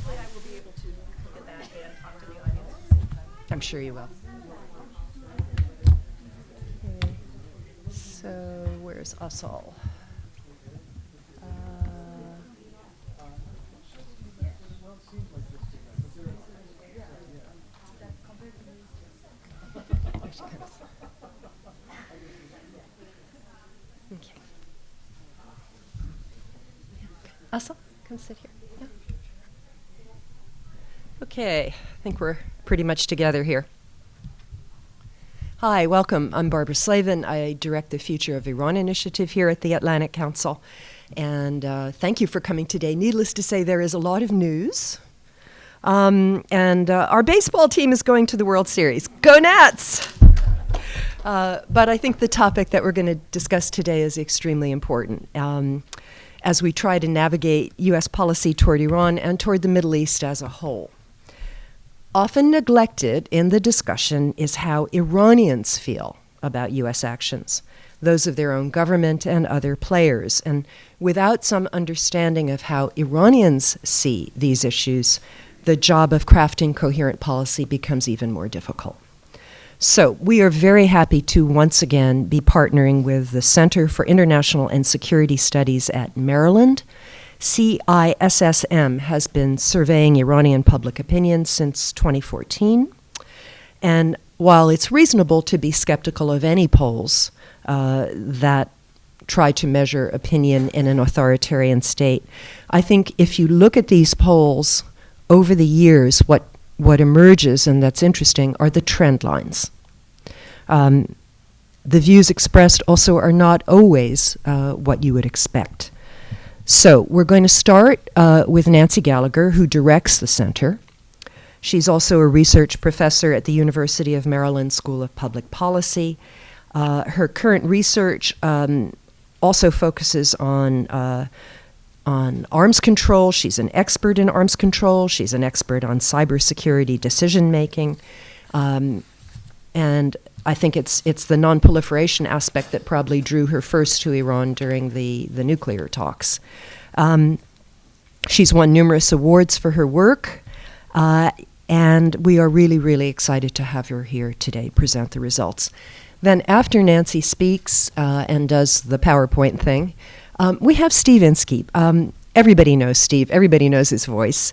Hopefully I will be able to look at that and talk to the audience at the same time. I'm sure you will. Okay. So where's us all? There she comes. Okay. Asa, come sit here. Yeah. Okay, I think we're pretty much together here. Hi, welcome. I'm Barbara Slavin. I direct the Future of Iran initiative here at the Atlantic Council. And thank you for coming today. Needless to say, there is a lot of news. Our baseball team is going to the World Series. Go Nats! But I think the topic that we're going to discuss today is extremely important as we try to navigate U.S. policy toward Iran and toward the Middle East as a whole. Often neglected in the discussion is how Iranians feel about U.S. actions, those of their own government and other players. And without some understanding of how Iranians see these issues, the job of crafting coherent policy becomes even more difficult. So we are very happy to once again be partnering with the Center for International and Security Studies at Maryland. CISSM has been surveying Iranian public opinion since 2014. And while it's reasonable to be skeptical of any polls that try to measure opinion in an authoritarian state, I think if you look at these polls over the years, what emerges, and that's interesting, are the trend lines. The views expressed also are not always what you would expect. So we're going to start with Nancy Gallagher, who directs the center. She's also a research professor at the University of Maryland School of Public Policy. Her current research also focuses on arms control. She's an expert in arms control. She's an expert on cybersecurity decision-making. And I think it's the non-proliferation aspect that probably drew her first to Iran during the nuclear talks. She's won numerous awards for her work, and we are really, really excited to have her here today present the results. Then after Nancy speaks and does the PowerPoint thing, we have Steve Inskeep. Everybody knows Steve. Everybody knows his voice.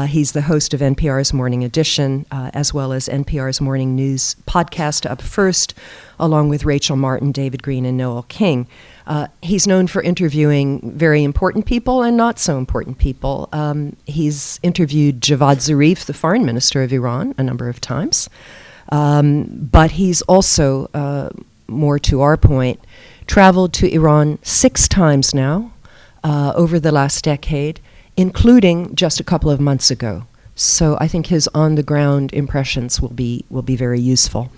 He's the host of NPR's Morning Edition, as well as NPR's Morning News podcast, Up First, along with Rachel Martin, David Green, and Noel King. He's known for interviewing very important people and not so important people. He's interviewed Javad Zarif, the foreign minister of Iran, a number of times. But he's also, more to our point, traveled to Iran 6 times now over the last decade, including just a couple of months ago. So I think his on-the-ground impressions will be very useful.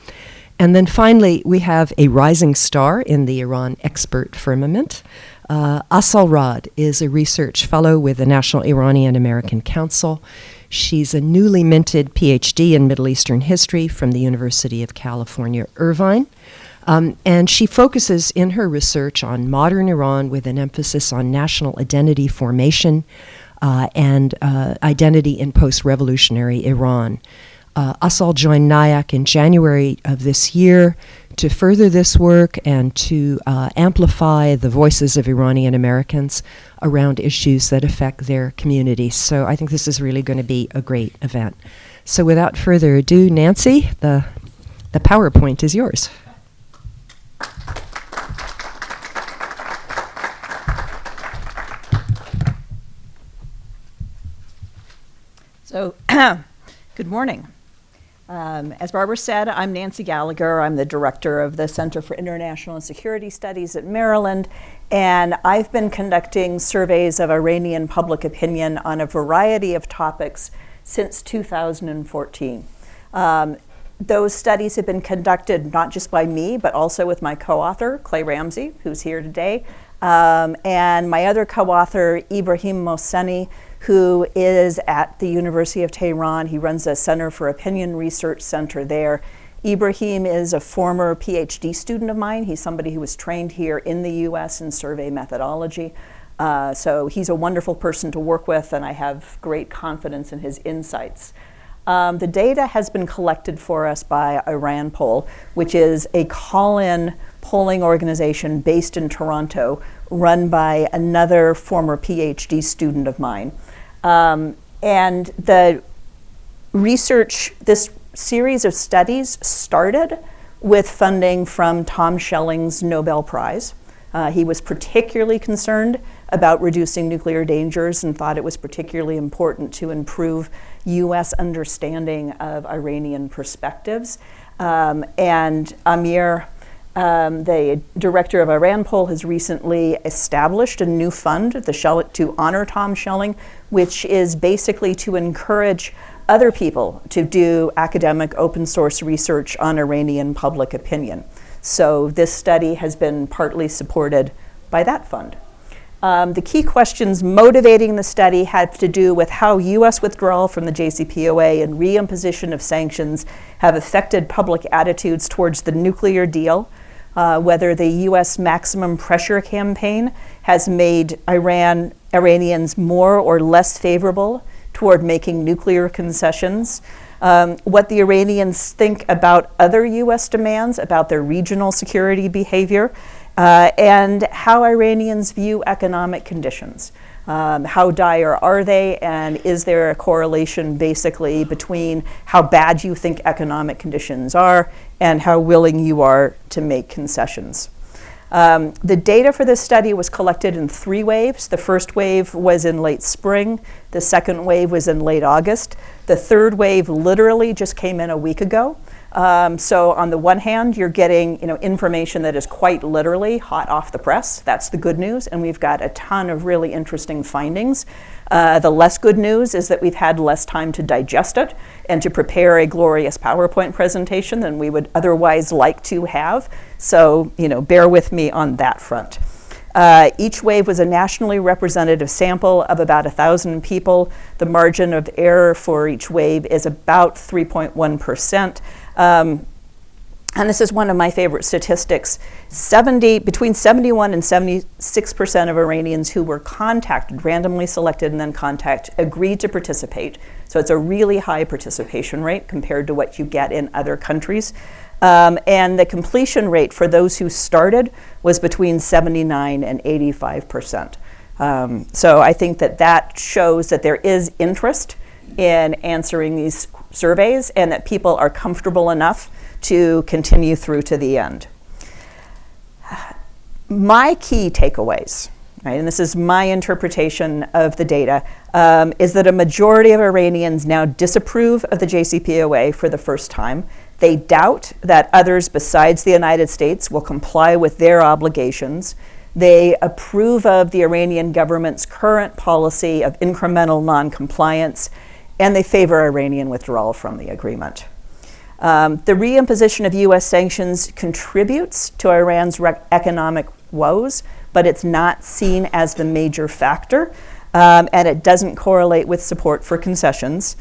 And then finally, we have a rising star in the Iran expert firmament. Asal Rad is a research fellow with the National Iranian American Council. She's a newly minted PhD in Middle Eastern history from the University of California, Irvine. And she focuses in her research on modern Iran with an emphasis on national identity formation and identity in post-revolutionary Iran. Asal joined NIAC in January of this year to further this work and to amplify the voices of Iranian Americans around issues that affect their communities. So I think this is really going to be a great event. So without further ado, Nancy, the PowerPoint is yours. So, good morning. As Barbara said, I'm Nancy Gallagher. I'm the director of the Center for International and Security Studies at Maryland, and I've been conducting surveys of Iranian public opinion on a variety of topics since 2014. Those studies have been conducted not just by me, but also with my co-author, Clay Ramsey, who's here today, and my other co-author, Ibrahim Mohseni, who is at the University of Tehran. He runs a Center for Opinion Research Center there. Ibrahim is a former PhD student of mine. He's somebody who was trained here in the US in survey methodology. So he's a wonderful person to work with, and I have great confidence in his insights. The data has been collected for us by Iran Poll, which is a call-in polling organization based in Toronto, run by another former PhD student of mine. And the research, this series of studies started with funding from Tom Schelling's Nobel Prize. He was particularly concerned about reducing nuclear dangers and thought it was particularly important to improve US understanding of Iranian perspectives. And Amir, the director of Iran Poll, has recently established a new fund to honor Tom Schelling, which is basically to encourage other people to do academic open source research on Iranian public opinion. So this study has been partly supported by that fund. The key questions motivating the study had to do with how US withdrawal from the JCPOA and reimposition of sanctions have affected public attitudes towards the nuclear deal, whether the US maximum pressure campaign has made Iranians more or less favorable toward making nuclear concessions, what the Iranians think about other US demands, about their regional security behavior, and how Iranians view economic conditions. How dire are they, and is there a correlation basically between how bad you think economic conditions are and how willing you are to make concessions? The data for this study was collected in 3 waves. The first wave was in late spring. The second wave was in late August. The third wave literally just came in a week ago. So on the one hand, you're getting information that is quite literally hot off the press. That's the good news, and we've got a ton of really interesting findings. The less good news is that we've had less time to digest it and to prepare a glorious PowerPoint presentation than we would otherwise like to have. So, bear with me on that front. Each wave was a nationally representative sample of about 1,000 people. The margin of error for each wave is about 3.1%. And this is one of my favorite statistics. Between 71 and 76% of Iranians who were contacted, randomly selected and then contacted, agreed to participate. So it's a really high participation rate compared to what you get in other countries. And the completion rate for those who started was between 79 and 85%. So I think that shows that there is interest in answering these surveys and that people are comfortable enough to continue through to the end. My key takeaways, right, and this is my interpretation of the data, is that a majority of Iranians now disapprove of the JCPOA for the first time. They doubt that others besides the United States will comply with their obligations. They approve of the Iranian government's current policy of incremental non-compliance, and they favor Iranian withdrawal from the agreement. The reimposition of US sanctions contributes to Iran's economic woes, but it's not seen as the major factor, and it doesn't correlate with support for concessions.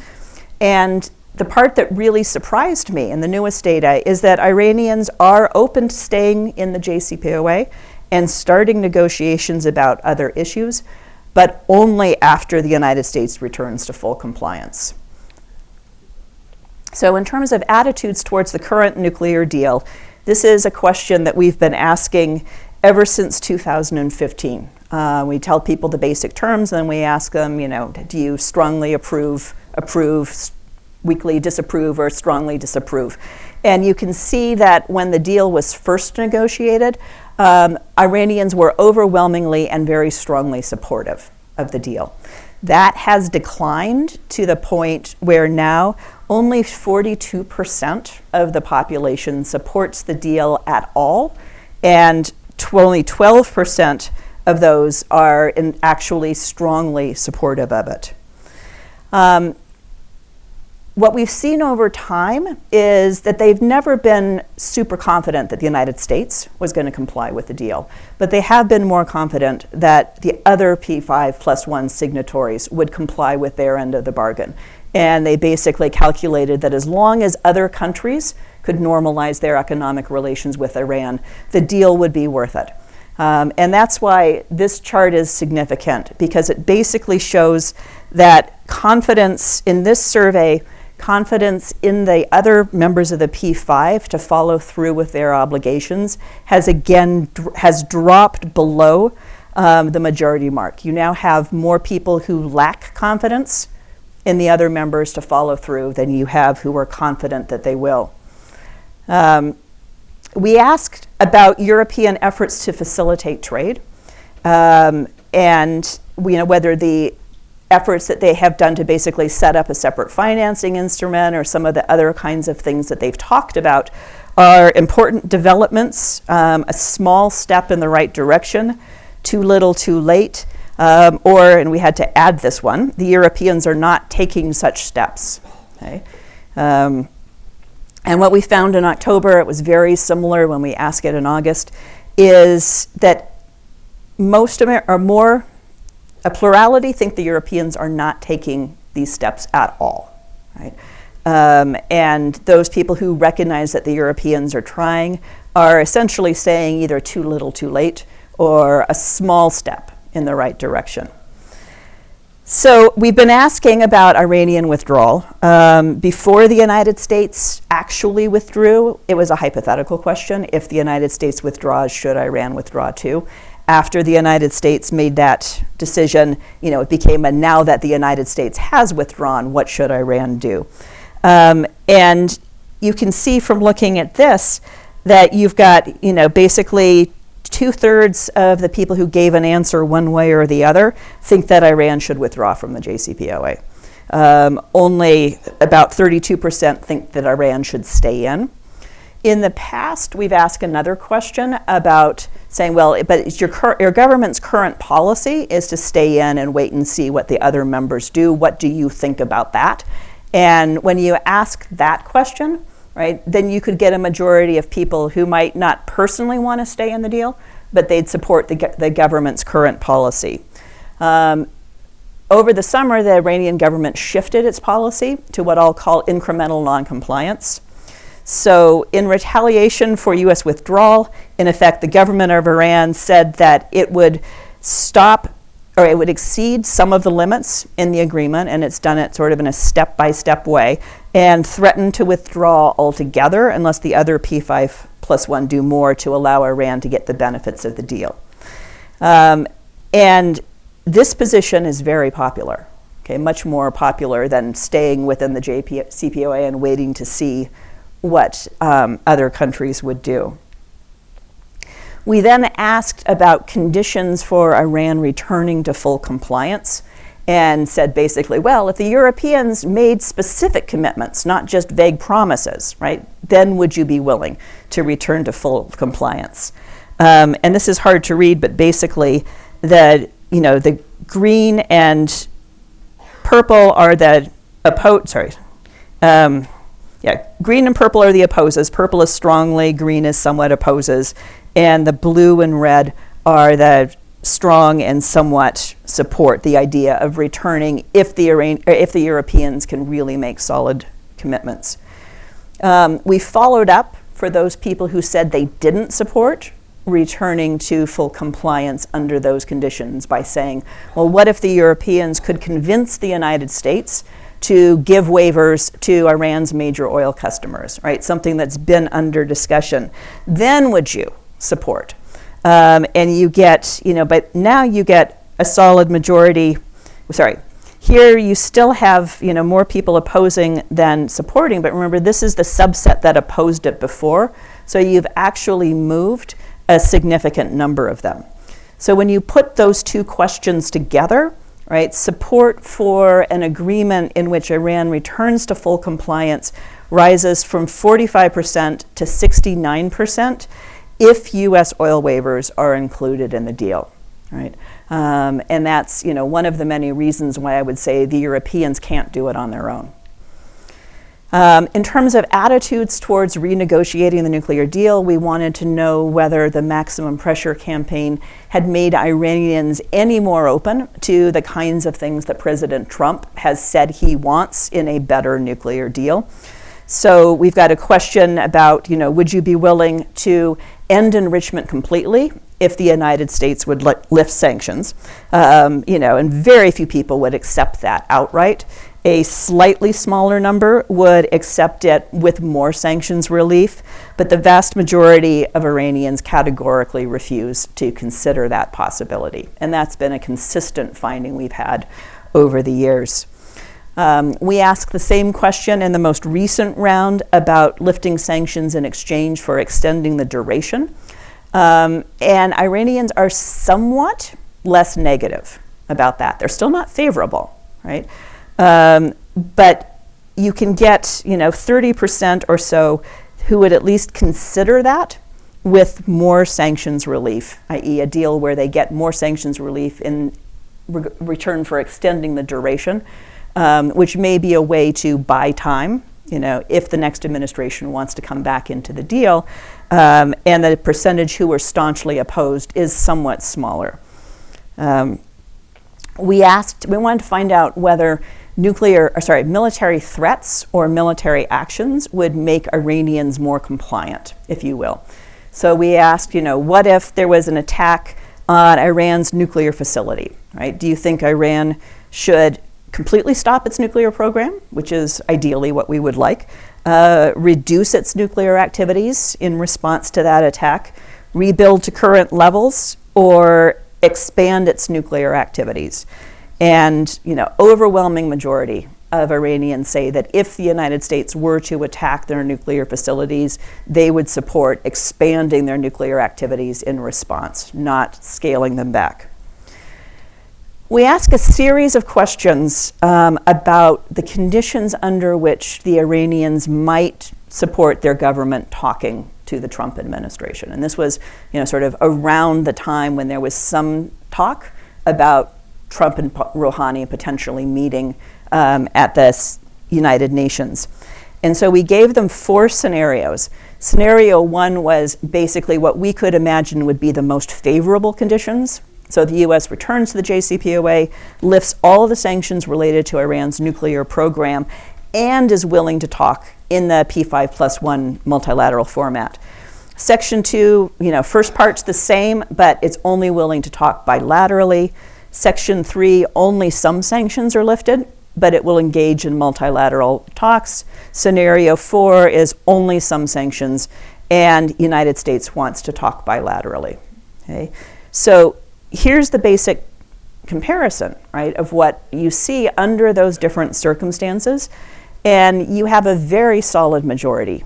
And the part that really surprised me in the newest data is that Iranians are open to staying in the JCPOA and starting negotiations about other issues, but only after the United States returns to full compliance. So in terms of attitudes towards the current nuclear deal, this is a question that we've been asking ever since 2015. We tell people the basic terms, and then we ask them, do you strongly approve, weakly disapprove, or strongly disapprove? And you can see that when the deal was first negotiated, Iranians were overwhelmingly and very strongly supportive of the deal. That has declined to the point where now only 42% of the population supports the deal at all, and only 12% of those are actually strongly supportive of it. What we've seen over time is that they've never been super confident that the United States was going to comply with the deal, but they have been more confident that the other P5+1 signatories would comply with their end of the bargain. And they basically calculated that as long as other countries could normalize their economic relations with Iran, the deal would be worth it. And that's why this chart is significant, because it basically shows that confidence in this survey, confidence in the other members of the P5 to follow through with their obligations has dropped below the majority mark. You now have more people who lack confidence in the other members to follow through than you have who are confident that they will. We asked about European efforts to facilitate trade, and whether the efforts that they have done to basically set up a separate financing instrument or some of the other kinds of things that they've talked about are important developments, a small step in the right direction, too little, too late, and we had to add this one, the Europeans are not taking such steps. Okay? And what we found in October, it was very similar when we asked it in August, is that a plurality think the Europeans are not taking these steps at all, right? And those people who recognize that the Europeans are trying are essentially saying either too little, too late, or a small step in the right direction. So we've been asking about Iranian withdrawal. Before the United States actually withdrew, it was a hypothetical question. If the United States withdraws, should Iran withdraw too? After the United States made that decision, it became a now that the United States has withdrawn, what should Iran do? And you can see from looking at this that you've got, basically 2/3 of the people who gave an answer one way or the other think that Iran should withdraw from the JCPOA. Only about 32% think that Iran should stay in. In the past, we've asked another question about saying, well, but it's your government's current policy is to stay in and wait and see what the other members do. What do you think about that? And when you ask that question, right, then you could get a majority of people who might not personally want to stay in the deal, but they'd support the government's current policy. Over the summer, the Iranian government shifted its policy to what I'll call incremental noncompliance. So in retaliation for U.S. withdrawal, in effect, the government of Iran said that it would it would exceed some of the limits in the agreement, and it's done it sort of in a step-by-step way, and threatened to withdraw altogether unless the other P5+1 do more to allow Iran to get the benefits of the deal. And this position is very popular, okay, much more popular than staying within the JCPOA and waiting to see what other countries would do. We then asked about conditions for Iran returning to full compliance and said basically, well, if the Europeans made specific commitments, not just vague promises, right, then would you be willing to return to full compliance? And this is hard to read, but basically the green and purple are the green and purple are the opposes. Purple is strongly, green is somewhat opposes, and the blue and red are the strong and somewhat support the idea of returning if the Europeans can really make solid commitments. We followed up for those people who said they didn't support returning to full compliance under those conditions by saying, well, what if the Europeans could convince the United States to give waivers to Iran's major oil customers, right? Something that's been under discussion. Then would you support? And you get, but now you get a solid majority. Here you still have, more people opposing than supporting, but remember, this is the subset that opposed it before. So you've actually moved a significant number of them. So when you put those two questions together, right, support for an agreement in which Iran returns to full compliance rises from 45% to 69% if U.S. oil waivers are included in the deal, right? And that's, one of the many reasons why I would say the Europeans can't do it on their own. In terms of attitudes towards renegotiating the nuclear deal, we wanted to know whether the maximum pressure campaign had made Iranians any more open to the kinds of things that President Trump has said he wants in a better nuclear deal. So we've got a question about, would you be willing to end enrichment completely if the United States would lift sanctions, and very few people would accept that outright. A slightly smaller number would accept it with more sanctions relief, but the vast majority of Iranians categorically refuse to consider that possibility. And that's been a consistent finding we've had over the years. We asked the same question in the most recent round about lifting sanctions in exchange for extending the duration. And Iranians are somewhat less negative about that. They're still not favorable, right? But you can get, 30% or so who would at least consider that with more sanctions relief, i.e. a deal where they get more sanctions relief in return for extending the duration, which may be a way to buy time, if the next administration wants to come back into the deal, and the percentage who are staunchly opposed is somewhat smaller. We wanted to find out whether military threats or military actions would make Iranians more compliant, if you will. So we asked, what if there was an attack on Iran's nuclear facility, right? Do you think Iran should completely stop its nuclear program, which is ideally what we would like, reduce its nuclear activities in response to that attack, rebuild to current levels, or expand its nuclear activities? And, overwhelming majority of Iranians say that if the United States were to attack their nuclear facilities, they would support expanding their nuclear activities in response, not scaling them back. We ask a series of questions about the conditions under which the Iranians might support their government talking to the Trump administration. And this was, sort of around the time when there was some talk about Trump and Rouhani potentially meeting at the United Nations. And so we gave them 4 scenarios. Scenario 1 was basically what we could imagine would be the most favorable conditions. So the U.S. returns to the JCPOA, lifts all of the sanctions related to Iran's nuclear program, and is willing to talk in the P5+1 multilateral format. Section 2, first part's the same, but it's only willing to talk bilaterally. Section 3, only some sanctions are lifted, but it will engage in multilateral talks. Scenario 4 is only some sanctions, and United States wants to talk bilaterally. Okay? So here's the basic comparison, right, of what you see under those different circumstances. And you have a very solid majority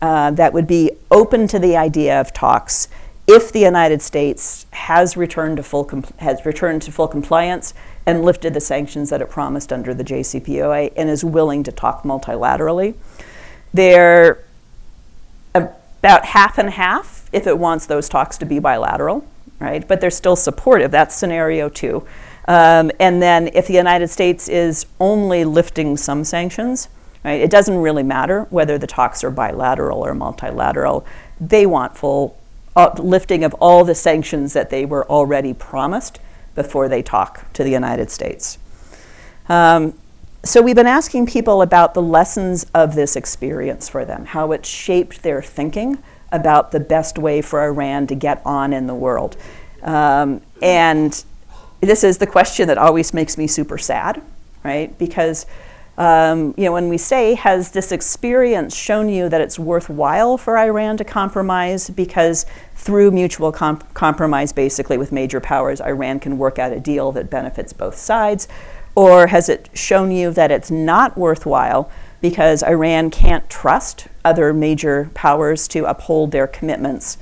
that would be open to the idea of talks if the United States has returned to full compliance and lifted the sanctions that it promised under the JCPOA and is willing to talk multilaterally. They're about half and half if it wants those talks to be bilateral, right? But they're still supportive. That's scenario 2. And then if the United States is only lifting some sanctions, right, it doesn't really matter whether the talks are bilateral or multilateral. They want full lifting of all the sanctions that they were already promised before they talk to the United States. So we've been asking people about the lessons of this experience for them, how it shaped their thinking about the best way for Iran to get on in the world. And this is the question that always makes me super sad, right? Because when we say, has this experience shown you that it's worthwhile for Iran to compromise because through mutual compromise, basically with major powers, Iran can work out a deal that benefits both sides? Or has it shown you that it's not worthwhile because Iran can't trust other major powers to uphold their commitments,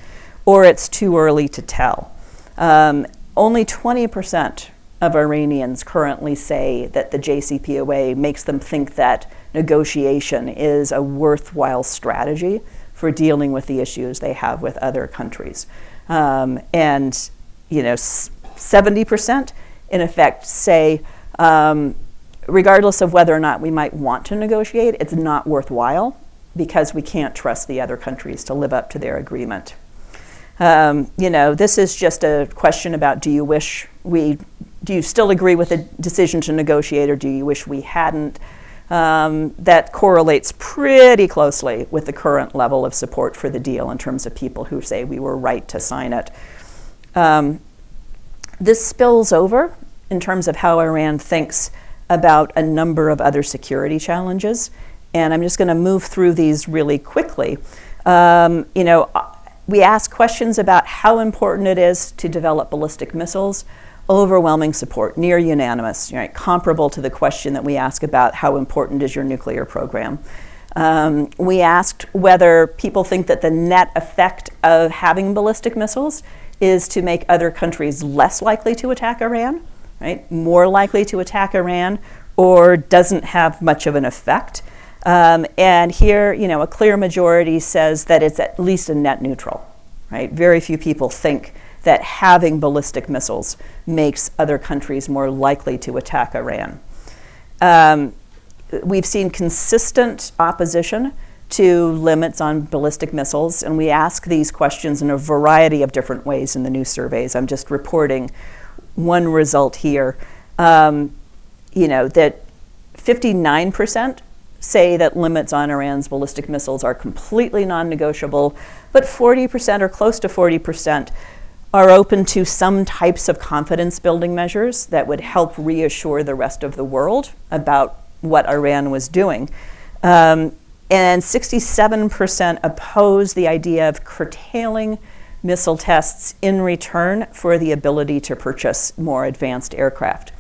or it's too early to tell? Only 20% of Iranians currently say that the JCPOA makes them think that negotiation is a worthwhile strategy for dealing with the issues they have with other countries. 70% in effect say, regardless of whether or not we might want to negotiate, it's not worthwhile because we can't trust the other countries to live up to their agreement. This is just a question about, do you still agree with the decision to negotiate, or do you wish we hadn't? That correlates pretty closely with the current level of support for the deal in terms of people who say we were right to sign it. This spills over in terms of how Iran thinks about a number of other security challenges. And I'm just going to move through these really quickly. We ask questions about how important it is to develop ballistic missiles. Overwhelming support, near unanimous, right? Comparable to the question that we ask about how important is your nuclear program. We asked whether people think that the net effect of having ballistic missiles is to make other countries less likely to attack Iran, right? More likely to attack Iran, or doesn't have much of an effect. And here, a clear majority says that it's at least a net neutral, right? Very few people think that having ballistic missiles makes other countries more likely to attack Iran. We've seen consistent opposition to limits on ballistic missiles, and we ask these questions in a variety of different ways in the new surveys. I'm just reporting one result here. That 59% say that limits on Iran's ballistic missiles are completely non-negotiable, but 40% or close to 40% are open to some types of confidence building measures that would help reassure the rest of the world about what Iran was doing. And 67% oppose the idea of curtailing missile tests in return for the ability to purchase more advanced aircraft.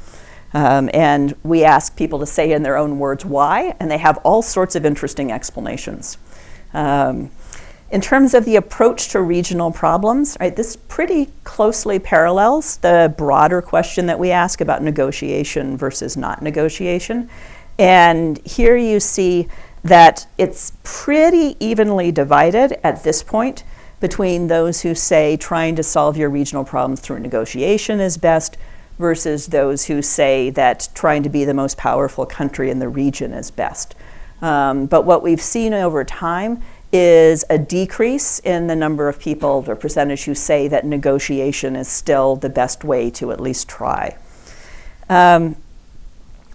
And we ask people to say in their own words why, and they have all sorts of interesting explanations. In terms of the approach to regional problems, right, this pretty closely parallels the broader question that we ask about negotiation versus not negotiation. And here you see that it's pretty evenly divided at this point between those who say trying to solve your regional problems through negotiation is best versus those who say that trying to be the most powerful country in the region is best. But what we've seen over time is a decrease in the number of people, the percentage who say that negotiation is still the best way to at least try.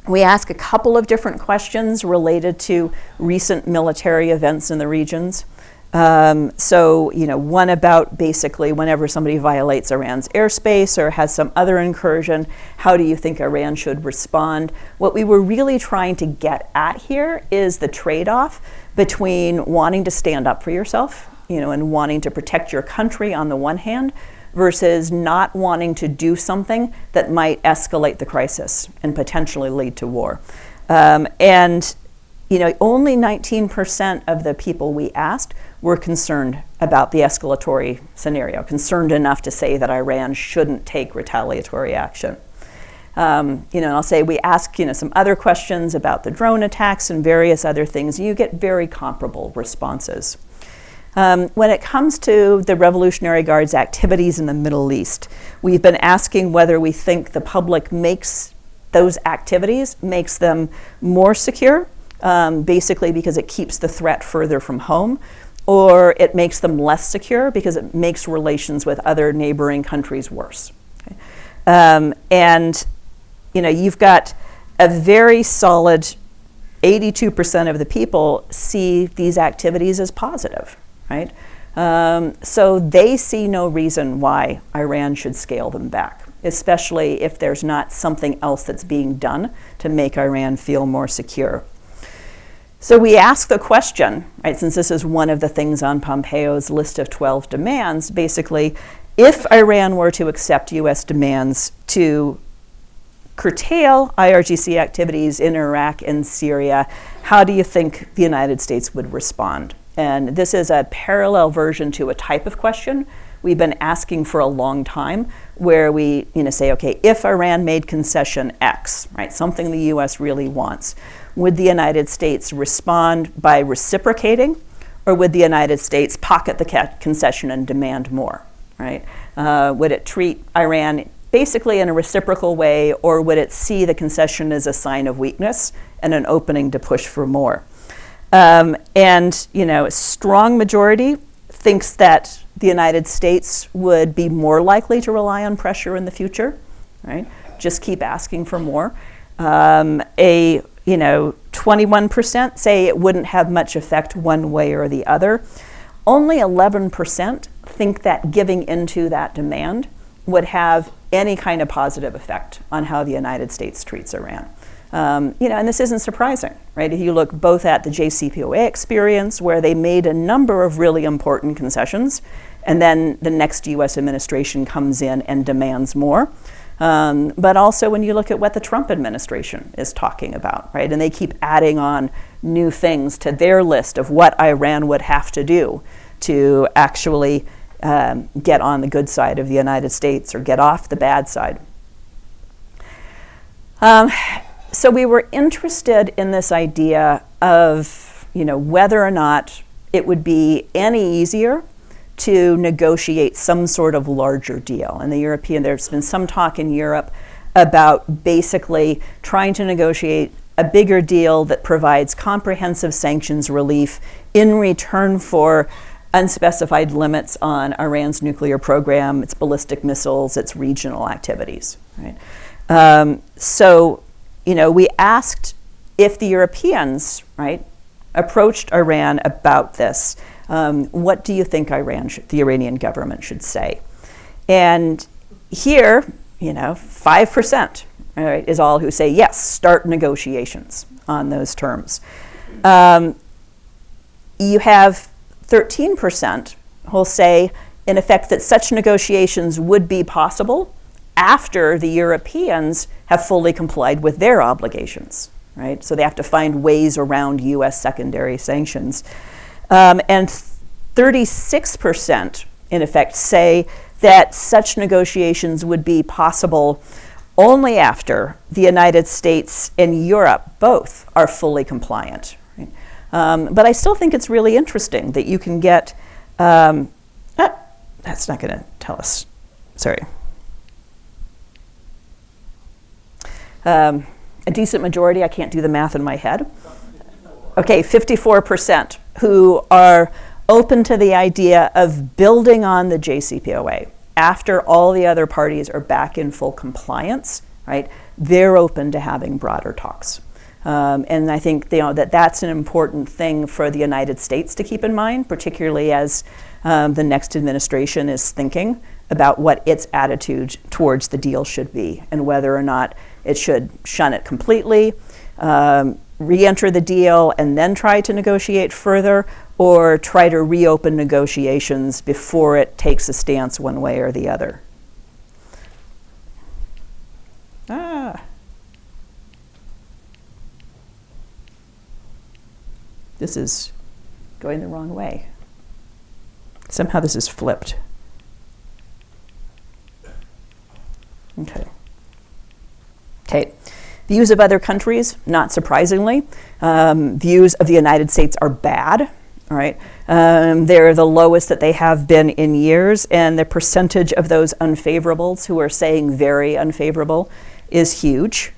We ask a couple of different questions related to recent military events in the regions. One about basically whenever somebody violates Iran's airspace or has some other incursion, how do you think Iran should respond? What we were really trying to get at here is the trade-off between wanting to stand up for yourself, and wanting to protect your country on the one hand, versus not wanting to do something that might escalate the crisis and potentially lead to war. Only 19% of the people we asked were concerned about the escalatory scenario, concerned enough to say that Iran shouldn't take retaliatory action. I'll say we ask, some other questions about the drone attacks and various other things. You get very comparable responses. When it comes to the Revolutionary Guard's activities in the Middle East, we've been asking whether we think the public makes those activities, makes them more secure, basically because it keeps the threat further from home, or it makes them less secure because it makes relations with other neighboring countries worse. Okay? You've got a very solid 82% of the people see these activities as positive, right? So they see no reason why Iran should scale them back, especially if there's not something else that's being done to make Iran feel more secure. So we ask the question, right, since this is one of the things on Pompeo's list of 12 demands, basically, if Iran were to accept U.S. demands to curtail IRGC activities in Iraq and Syria, how do you think the United States would respond? And this is a parallel version to a type of question we've been asking for a long time, where we say, okay, if Iran made concession X, right, something the U.S. really wants, would the United States respond by reciprocating, or would the United States pocket the concession and demand more, right? Would it treat Iran basically in a reciprocal way, or would it see the concession as a sign of weakness and an opening to push for more? A strong majority thinks that the United States would be more likely to rely on pressure in the future, right? Just keep asking for more. 21% say it wouldn't have much effect one way or the other. Only 11% think that giving into that demand would have any kind of positive effect on how the United States treats Iran. And this isn't surprising, right? If you look both at the JCPOA experience, where they made a number of really important concessions, and then the next US administration comes in and demands more. But also when you look at what the Trump administration is talking about, right? And they keep adding on new things to their list of what Iran would have to do to actually get on the good side of the United States or get off the bad side. So we were interested in this idea of, whether or not it would be any easier to negotiate some sort of larger deal. And there's been some talk in Europe about basically trying to negotiate a bigger deal that provides comprehensive sanctions relief in return for unspecified limits on Iran's nuclear program, its ballistic missiles, its regional activities. Right? We asked if the Europeans, right, approached Iran about this. What do you think the Iranian government should say? And here, 5%, right, is all who say, yes, start negotiations on those terms. You have 13% who'll say, in effect, that such negotiations would be possible after the Europeans have fully complied with their obligations, right? So they have to find ways around US secondary sanctions. And 36%, in effect, say that such negotiations would be possible only after the United States and Europe both are fully compliant. Right? But I still think it's really interesting that you can get, that's not going to tell us, sorry. A decent majority, I can't do the math in my head. Okay, 54% who are open to the idea of building on the JCPOA after all the other parties are back in full compliance, right? They're open to having broader talks. And I think that's an important thing for the United States to keep in mind, particularly as the next administration is thinking about what its attitude towards the deal should be and whether or not it should shun it completely, re-enter the deal and then try to negotiate further, or try to reopen negotiations before it takes a stance one way or the other. This is going the wrong way. Somehow this is flipped. Okay. Views of other countries, not surprisingly. Views of the United States are bad, all right? They're the lowest that they have been in years, and the percentage of those unfavorables who are saying very unfavorable is huge.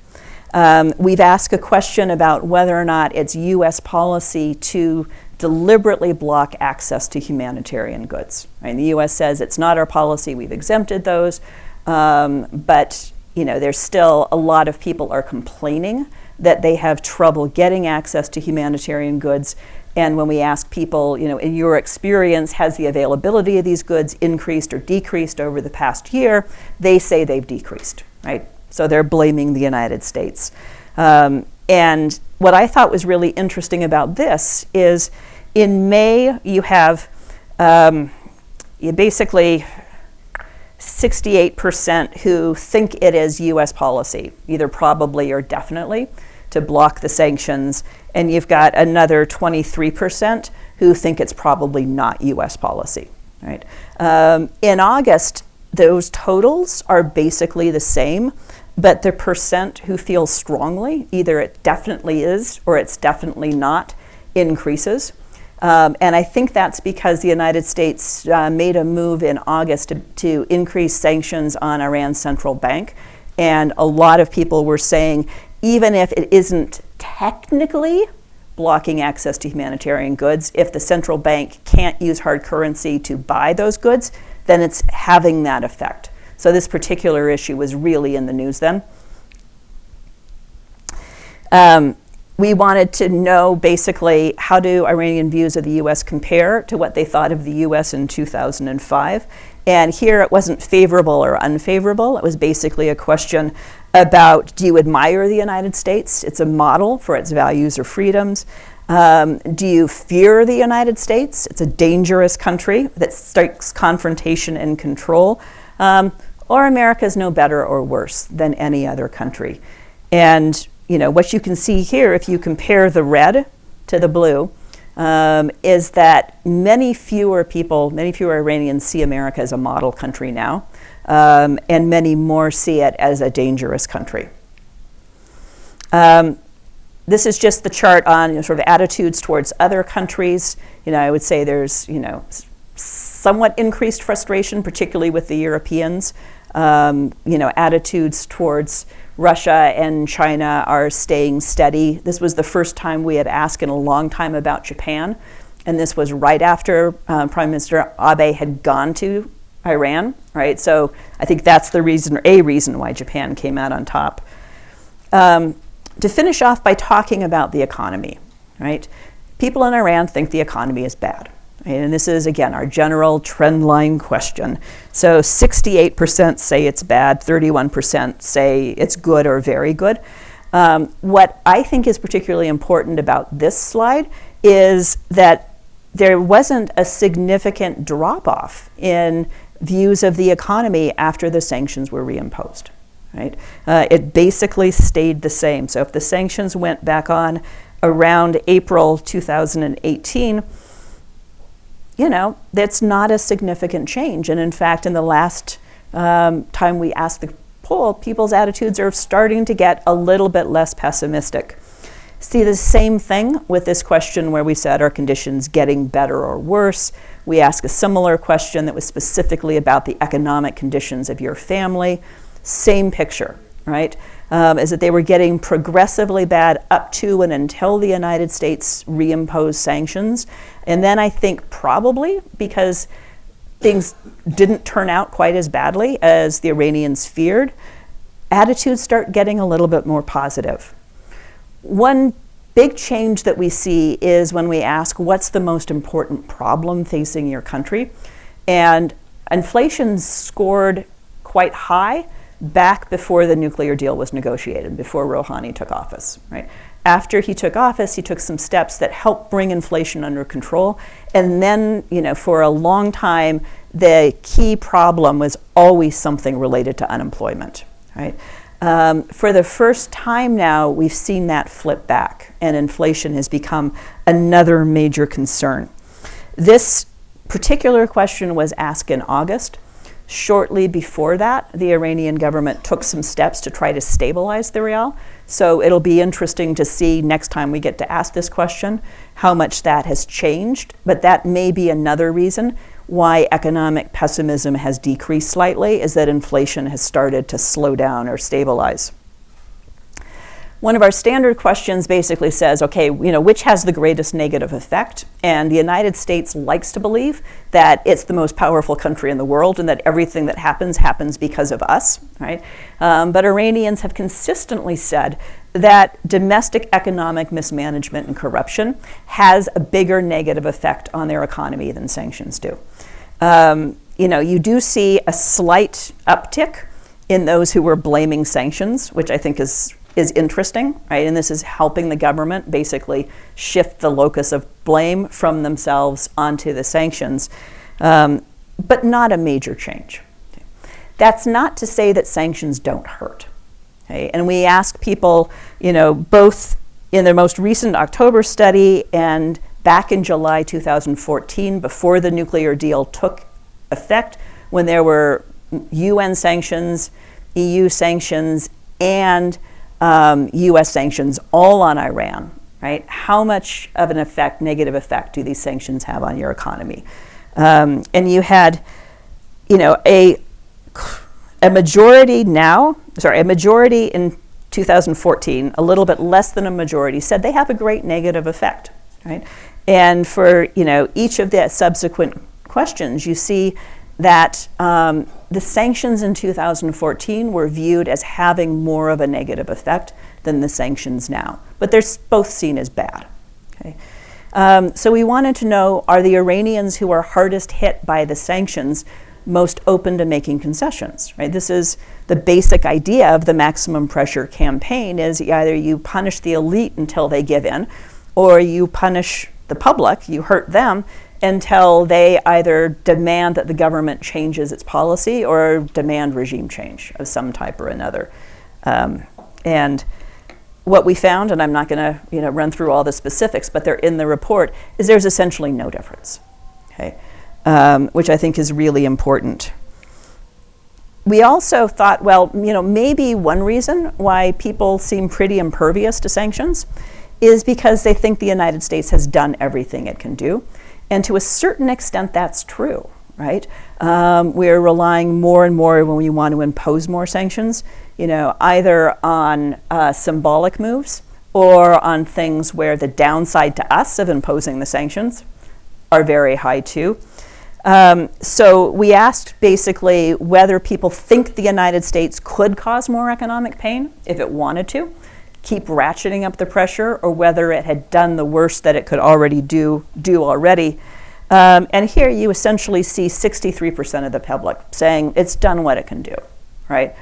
We've asked a question about whether or not it's US policy to deliberately block access to humanitarian goods. Right? The US says it's not our policy, we've exempted those, but there's still a lot of people are complaining that they have trouble getting access to humanitarian goods. And when we ask people, in your experience, has the availability of these goods increased or decreased over the past year? They say they've decreased, right? So they're blaming the United States. And what I thought was really interesting about this is in May, you have basically 68% who think it is US policy, either probably or definitely, to block the sanctions. And you've got another 23% who think it's probably not US policy, right? In August, those totals are basically the same, but the percent who feel strongly, either it definitely is or it's definitely not, increases. And I think that's because the United States made a move in August to increase sanctions on Iran's central bank. And a lot of people were saying, even if it isn't technically blocking access to humanitarian goods, if the central bank can't use hard currency to buy those goods, then it's having that effect. So this particular issue was really in the news then. We wanted to know basically how do Iranian views of the US compare to what they thought of the US in 2005. And here it wasn't favorable or unfavorable. It was basically a question about, do you admire the United States? It's a model for its values or freedoms. Do you fear the United States? It's a dangerous country that strikes confrontation and control. Or America is no better or worse than any other country. And what you can see here, if you compare the red to the blue, is that many fewer Iranians see America as a model country now, and many more see it as a dangerous country. This is just the chart on sort of attitudes towards other countries. I would say there's somewhat increased frustration, particularly with the Europeans. Attitudes towards Russia and China are staying steady. This was the first time we had asked in a long time about Japan, and this was right after Prime Minister Abe had gone to Iran, right? So I think that's a reason why Japan came out on top. To finish off by talking about the economy, right? People in Iran think the economy is bad. Right? And this is, again, our general trend line question. So 68% say it's bad, 31% say it's good or very good. What I think is particularly important about this slide is that there wasn't a significant drop-off in views of the economy after the sanctions were reimposed. Right? It basically stayed the same. So if the sanctions went back on around April 2018, that's not a significant change. And in fact, in the last time we asked the poll, people's attitudes are starting to get a little bit less pessimistic. See the same thing with this question where we said, are conditions getting better or worse? We asked a similar question that was specifically about the economic conditions of your family. Same picture, right? Is that they were getting progressively bad up to and until the United States reimposed sanctions. And then I think probably because things didn't turn out quite as badly as the Iranians feared, attitudes start getting a little bit more positive. One big change that we see is when we ask, what's the most important problem facing your country? And inflation scored quite high back before the nuclear deal was negotiated, before Rouhani took office, right? After he took office, he took some steps that helped bring inflation under control. And then, for a long time, the key problem was always something related to unemployment, right? For the first time now, we've seen that flip back, and inflation has become another major concern. This particular question was asked in August. Shortly before that, the Iranian government took some steps to try to stabilize the rial. So it'll be interesting to see next time we get to ask this question how much that has changed. But that may be another reason why economic pessimism has decreased slightly, is that inflation has started to slow down or stabilize. One of our standard questions basically says, okay, which has the greatest negative effect? And the United States likes to believe that it's the most powerful country in the world and that everything that happens because of us, right? But Iranians have consistently said that domestic economic mismanagement and corruption has a bigger negative effect on their economy than sanctions do. You do see a slight uptick in those who were blaming sanctions, which I think is interesting, right? And this is helping the government basically shift the locus of blame from themselves onto the sanctions, but not a major change. Okay. That's not to say that sanctions don't hurt. Okay? And we ask people, both in their most recent October study and back in July 2014, before the nuclear deal took effect, when there were UN sanctions, EU sanctions, and U.S. sanctions all on Iran, right? How much of an effect, negative effect, do these sanctions have on your economy? And you had, a majority in 2014, a little bit less than a majority, said they have a great negative effect, right? And for, each of the subsequent questions, you see that the sanctions in 2014 were viewed as having more of a negative effect than the sanctions now. But they're both seen as bad. Okay? So we wanted to know, are the Iranians who are hardest hit by the sanctions most open to making concessions, right? This is the basic idea of the maximum pressure campaign is either you punish the elite until they give in, or you punish the public, you hurt them until they either demand that the government changes its policy or demand regime change of some type or another. And what we found, and I'm not going to run through all the specifics, but they're in the report, is there's essentially no difference, okay? Which I think is really important. We also thought, well, maybe one reason why people seem pretty impervious to sanctions is because they think the United States has done everything it can do. And to a certain extent, that's true, right? We're relying more and more when we want to impose more sanctions, either on symbolic moves or on things where the downside to us of imposing the sanctions are very high too. So we asked basically whether people think the United States could cause more economic pain if it wanted to, keep ratcheting up the pressure, or whether it had done the worst that it could already do already. And here you essentially see 63% of the public saying it's done what it can do, right?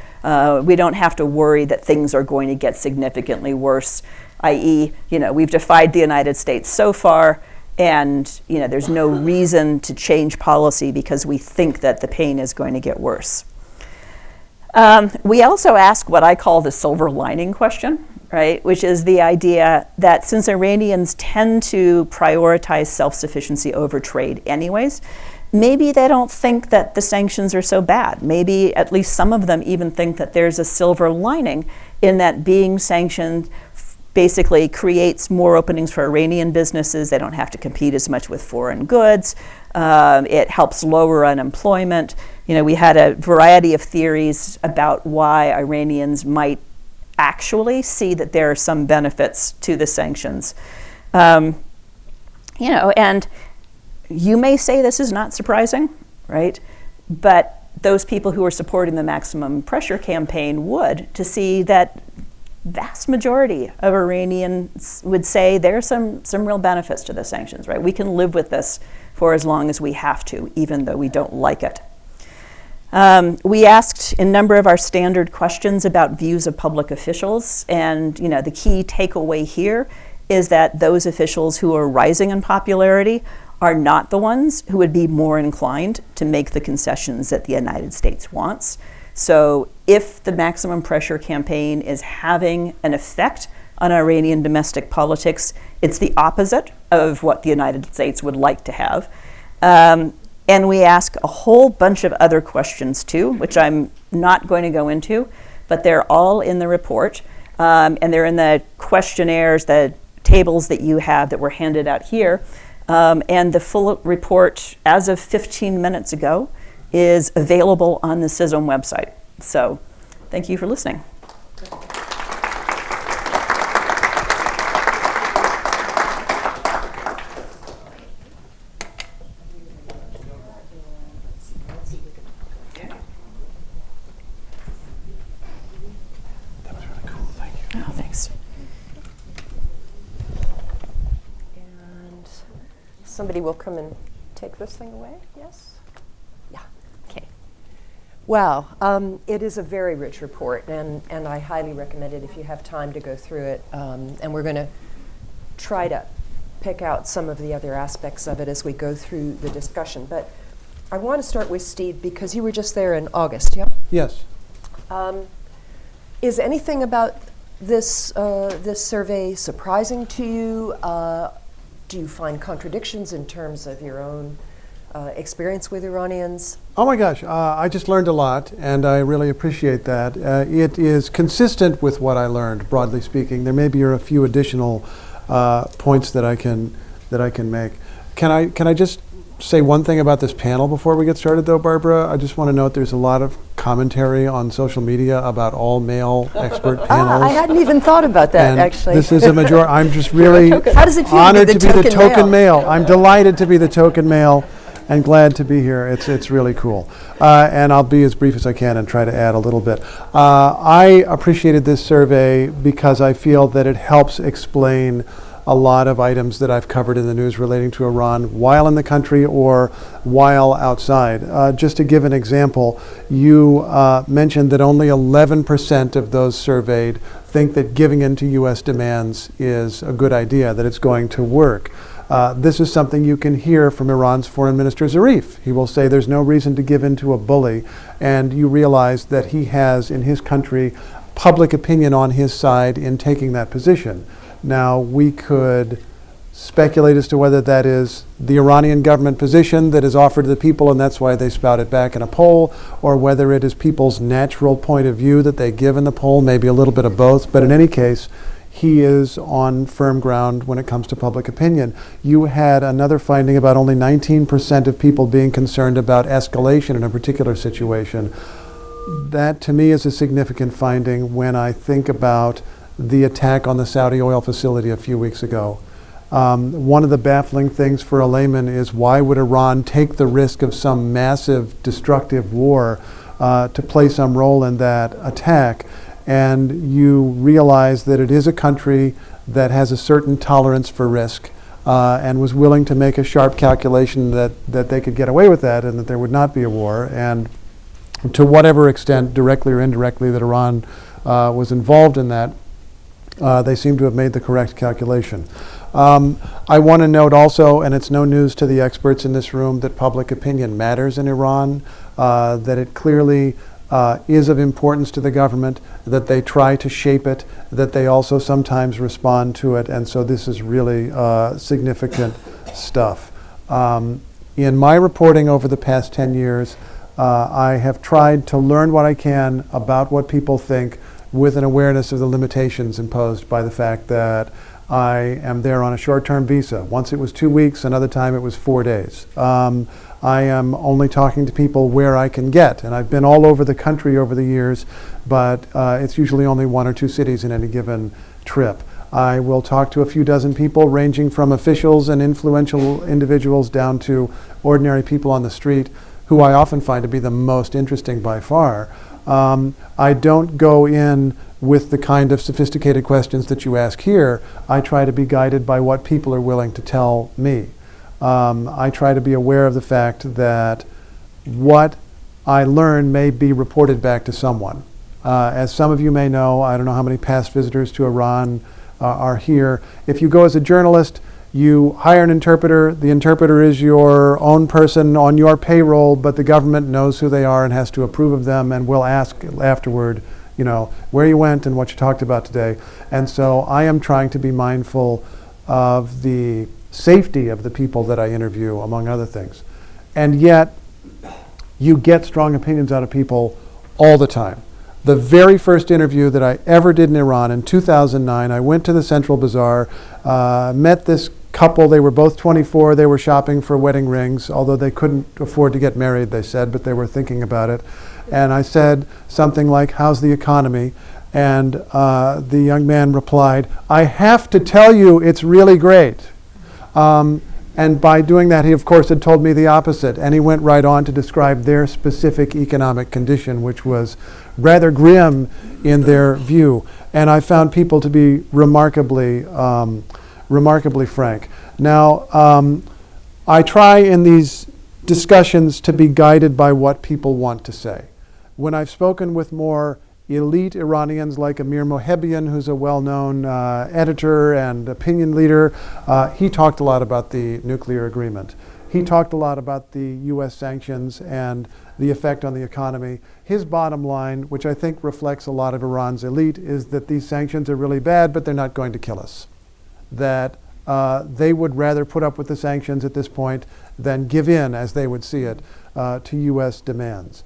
We don't have to worry that things are going to get significantly worse, i.e., we've defied the United States so far, and there's no reason to change policy because we think that the pain is going to get worse. We also ask what I call the silver lining question, right? Which is the idea that since Iranians tend to prioritize self-sufficiency over trade anyways, maybe they don't think that the sanctions are so bad. Maybe at least some of them even think that there's a silver lining in that being sanctioned basically creates more openings for Iranian businesses. They don't have to compete as much with foreign goods. It helps lower unemployment. We had a variety of theories about why Iranians might actually see that there are some benefits to the sanctions. And you may say this is not surprising, right? But those people who are supporting the maximum pressure campaign would, to see that vast majority of Iranians would say there's some real benefits to the sanctions, right? We can live with this for as long as we have to, even though we don't like it. We asked a number of our standard questions about views of public officials, and the key takeaway here is that those officials who are rising in popularity are not the ones who would be more inclined to make the concessions that the United States wants. So if the maximum pressure campaign is having an effect on Iranian domestic politics, it's the opposite of what the United States would like to have. And we ask a whole bunch of other questions too, which I'm not going to go into, but they're all in the report. And they're in the questionnaires, the tables that you have that were handed out here. And the full report, as of 15 minutes ago, is available on the CISM website. So thank you for listening. Somebody will come and take this thing away, yes? Yeah, okay. Well, it is a very rich report, and I highly recommend it if you have time to go through it. And we're going to try to pick out some of the other aspects of it as we go through the discussion. But I want to start with Steve, because you were just there in August, yeah? Yes. Is anything about this survey surprising to you? Do you find contradictions in terms of your own experience with Iranians? Oh my gosh, I just learned a lot, and I really appreciate that. It is consistent with what I learned, broadly speaking. There may be a few additional points that I can make. Can I just say one thing about this panel before we get started, though, Barbara? I just want to note there's a lot of commentary on social media about all male expert panels. I hadn't even thought about that, and actually. This is a majority. I'm just really How does it feel honored to be the token male. I'm delighted to be the token male and glad to be here. It's really cool. And I'll be as brief as I can and try to add a little bit. I appreciated this survey because I feel that it helps explain a lot of items that I've covered in the news relating to Iran while in the country or while outside. Just to give an example, you mentioned that only 11% of those surveyed think that giving in to U.S. demands is a good idea, that it's going to work. This is something you can hear from Iran's Foreign Minister Zarif. He will say there's no reason to give in to a bully, and you realize that he has in his country public opinion on his side in taking that position. Now, we could speculate as to whether that is the Iranian government position that is offered to the people and that's why they spout it back in a poll, or whether it is people's natural point of view that they give in the poll, maybe a little bit of both. But in any case, he is on firm ground when it comes to public opinion. You had another finding about only 19% of people being concerned about escalation in a particular situation. That to me is a significant finding when I think about the attack on the Saudi oil facility a few weeks ago. One of the baffling things for a layman is why would Iran take the risk of some massive destructive war to play some role in that attack? And you realize that it is a country that has a certain tolerance for risk and was willing to make a sharp calculation that they could get away with that and that there would not be a war. And to whatever extent, directly or indirectly, that Iran was involved in that, they seem to have made the correct calculation. I want to note also, and it's no news to the experts in this room, that public opinion matters in Iran, that it clearly is of importance to the government, that they try to shape it, that they also sometimes respond to it, and so this is really significant stuff. In my reporting over the past 10 years, I have tried to learn what I can about what people think with an awareness of the limitations imposed by the fact that I am there on a short-term visa. Once it was 2 weeks, another time it was 4 days. I am only talking to people where I can get, and I've been all over the country over the years, but it's usually only 1 or 2 cities in any given trip. I will talk to a few dozen people, ranging from officials and influential individuals down to ordinary people on the street, who I often find to be the most interesting by far. I don't go in with the kind of sophisticated questions that you ask here. I try to be guided by what people are willing to tell me. I try to be aware of the fact that what I learn may be reported back to someone. As some of you may know, I don't know how many past visitors to Iran are here. If you go as a journalist, you hire an interpreter. The interpreter is your own person on your payroll, but the government knows who they are and has to approve of them and will ask afterward, you know, where you went and what you talked about today. And so I am trying to be mindful of the safety of the people that I interview, among other things. And yet, you get strong opinions out of people all the time. The very first interview that I ever did in Iran in 2009, I went to the Central Bazaar, met this couple. They were both 24. They were shopping for wedding rings, although they couldn't afford to get married, they said, but they were thinking about it. And I said something like, "How's the economy?" And the young man replied, "I have to tell you, it's really great." And by doing that, he, of course, had told me the opposite. And he went right on to describe their specific economic condition, which was rather grim in their view. And I found people to be remarkably frank. Now, I try in these discussions to be guided by what people want to say. When I've spoken with more elite Iranians like Amir Mohebian, who's a well-known editor and opinion leader, he talked a lot about the nuclear agreement. He talked a lot about the U.S. sanctions and the effect on the economy. His bottom line, which I think reflects a lot of Iran's elite, is that these sanctions are really bad, but they're not going to kill us. That they would rather put up with the sanctions at this point than give in, as they would see it, to U.S. demands.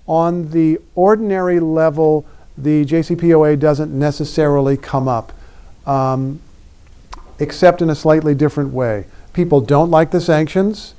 On the ordinary level, the JCPOA doesn't necessarily come up, except in a slightly different way. People don't like the sanctions.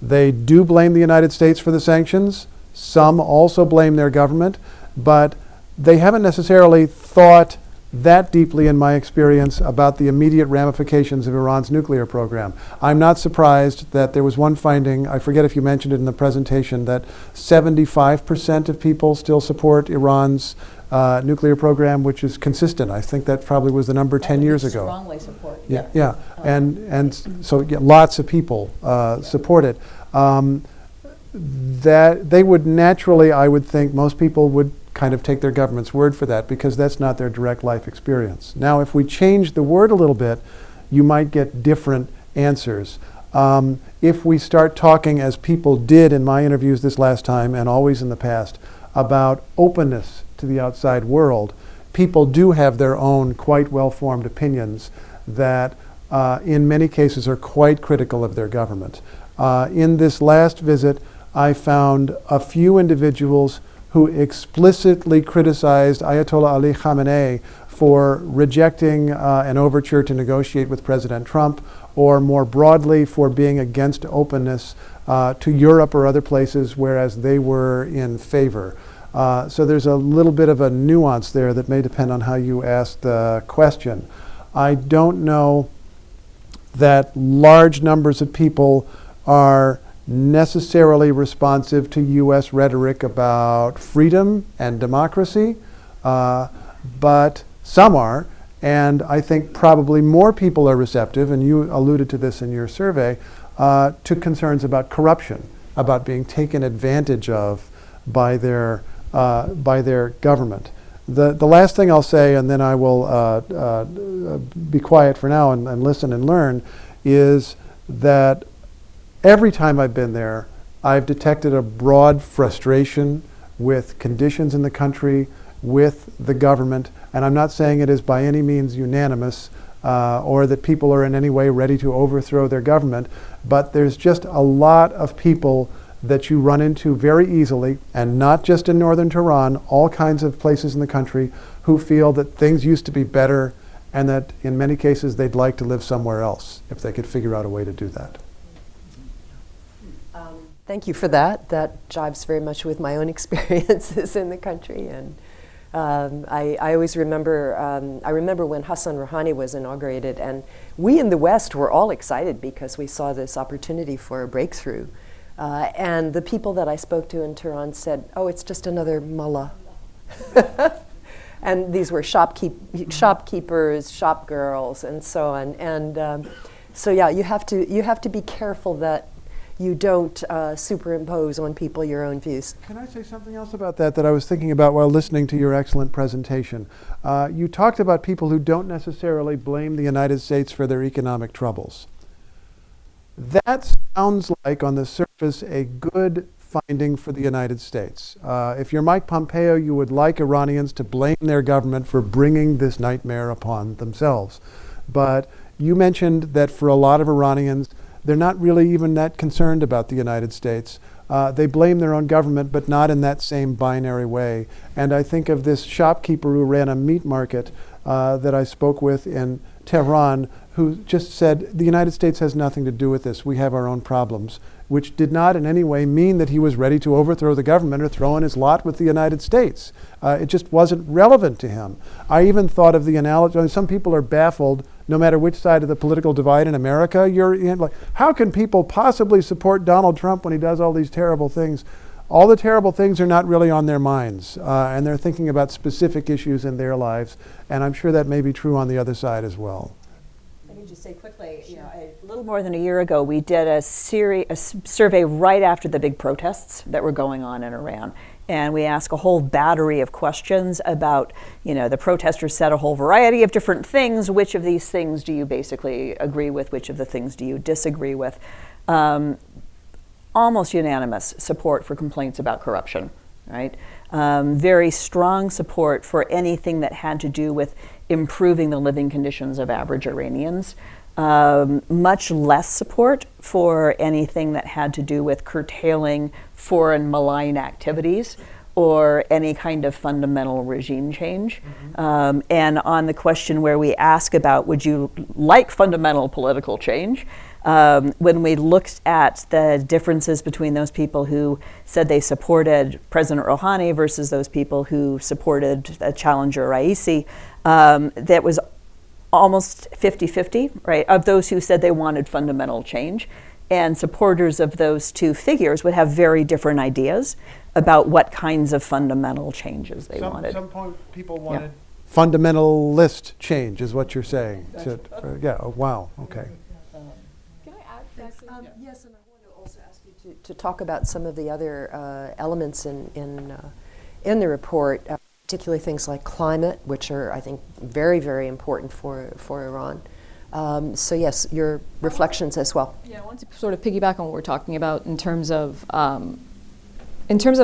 They do blame the United States for the sanctions. Some also blame their government, but they haven't necessarily thought that deeply, in my experience, about the immediate ramifications of Iran's nuclear program. I'm not surprised that there was one finding, I forget if you mentioned it in the presentation, that 75% of people still support Iran's nuclear program, which is consistent. I think that probably was the number 10 years ago. Strongly support. Yeah. And so lots of people support it. That they would naturally, I would think, most people would kind of take their government's word for that because that's not their direct life experience. Now, if we change the word a little bit, you might get different answers. If we start talking, as people did in my interviews this last time and always in the past, about openness to the outside world, people do have their own quite well-formed opinions that in many cases are quite critical of their government. In this last visit, I found a few individuals who explicitly criticized Ayatollah Ali Khamenei for rejecting an overture to negotiate with President Trump, or more broadly for being against openness to Europe or other places, whereas they were in favor. So there's a little bit of a nuance there that may depend on how you ask the question. I don't know that large numbers of people are necessarily responsive to U.S. rhetoric about freedom and democracy, but some are, and I think probably more people are receptive, and you alluded to this in your survey, to concerns about corruption, about being taken advantage of by their government. The last thing I'll say, and then I will be quiet for now and listen and learn, is that every time I've been there, I've detected a broad frustration with conditions in the country, with the government, and I'm not saying it is by any means unanimous or that people are in any way ready to overthrow their government, but there's just a lot of people that you run into very easily, and not just in northern Tehran, all kinds of places in the country, who feel that things used to be better and that in many cases they'd like to live somewhere else if they could figure out a way to do that. Thank you for that. That jives very much with my own experiences in the country. And I always remember, I remember when Hassan Rouhani was inaugurated, and we in the West were all excited because we saw this opportunity for a breakthrough. And the people that I spoke to in Tehran said, oh, it's just another mullah. And these were shopkeepers, shop girls, and so on. And so yeah, you have to be careful that you don't superimpose on people your own views. Can I say something else about that I was thinking about while listening to your excellent presentation? You talked about people who don't necessarily blame the United States for their economic troubles. That sounds like, on the surface, a good finding for the United States. If you're Mike Pompeo, you would like Iranians to blame their government for bringing this nightmare upon themselves. But you mentioned that for a lot of Iranians, they're not really even that concerned about the United States. They blame their own government, but not in that same binary way. And I think of this shopkeeper who ran a meat market that I spoke with in Tehran, who just said, the United States has nothing to do with this. We have our own problems, which did not in any way mean that he was ready to overthrow the government or throw in his lot with the United States. It just wasn't relevant to him. I even thought of the analogy, some people are baffled, no matter which side of the political divide in America you're in, like, how can people possibly support Donald Trump when he does all these terrible things? All the terrible things are not really on their minds, and they're thinking about specific issues in their lives, and I'm sure that may be true on the other side as well. Let me just say quickly, a little more than a year ago, we did a survey right after the big protests that were going on in Iran. And we asked a whole battery of questions about, the protesters said a whole variety of different things. Which of these things do you basically agree with? Which of the things do you disagree with? Almost unanimous support for complaints about corruption, right? Very strong support for anything that had to do with improving the living conditions of average Iranians. Much less support for anything that had to do with curtailing foreign malign activities or any kind of fundamental regime change. And on the question where we ask about, would you like fundamental political change? When we looked at the differences between those people who said they supported President Rouhani versus those people who supported challenger Raisi, that was almost 50-50, right? Of those who said they wanted fundamental change, And supporters of those two figures would have very different ideas about what kinds of fundamental changes they wanted. Some people wanted fundamentalist change, is what you're saying. Yeah. Oh, wow. Okay. Can I add? Yes, and I want to also ask you to talk about some of the other elements in the report, particularly things like climate, which are, I think, very, very important for Iran. So yes, your reflections as well. Yeah, I want to sort of piggyback on what we're talking about in terms of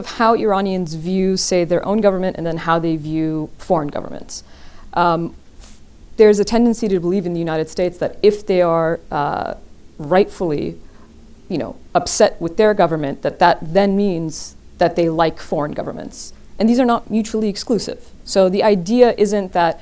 how Iranians view, say, their own government and then how they view foreign governments. There's a tendency to believe in the United States that if they are rightfully, upset with their government, that then means that they like foreign governments. And these are not mutually exclusive. So the idea isn't that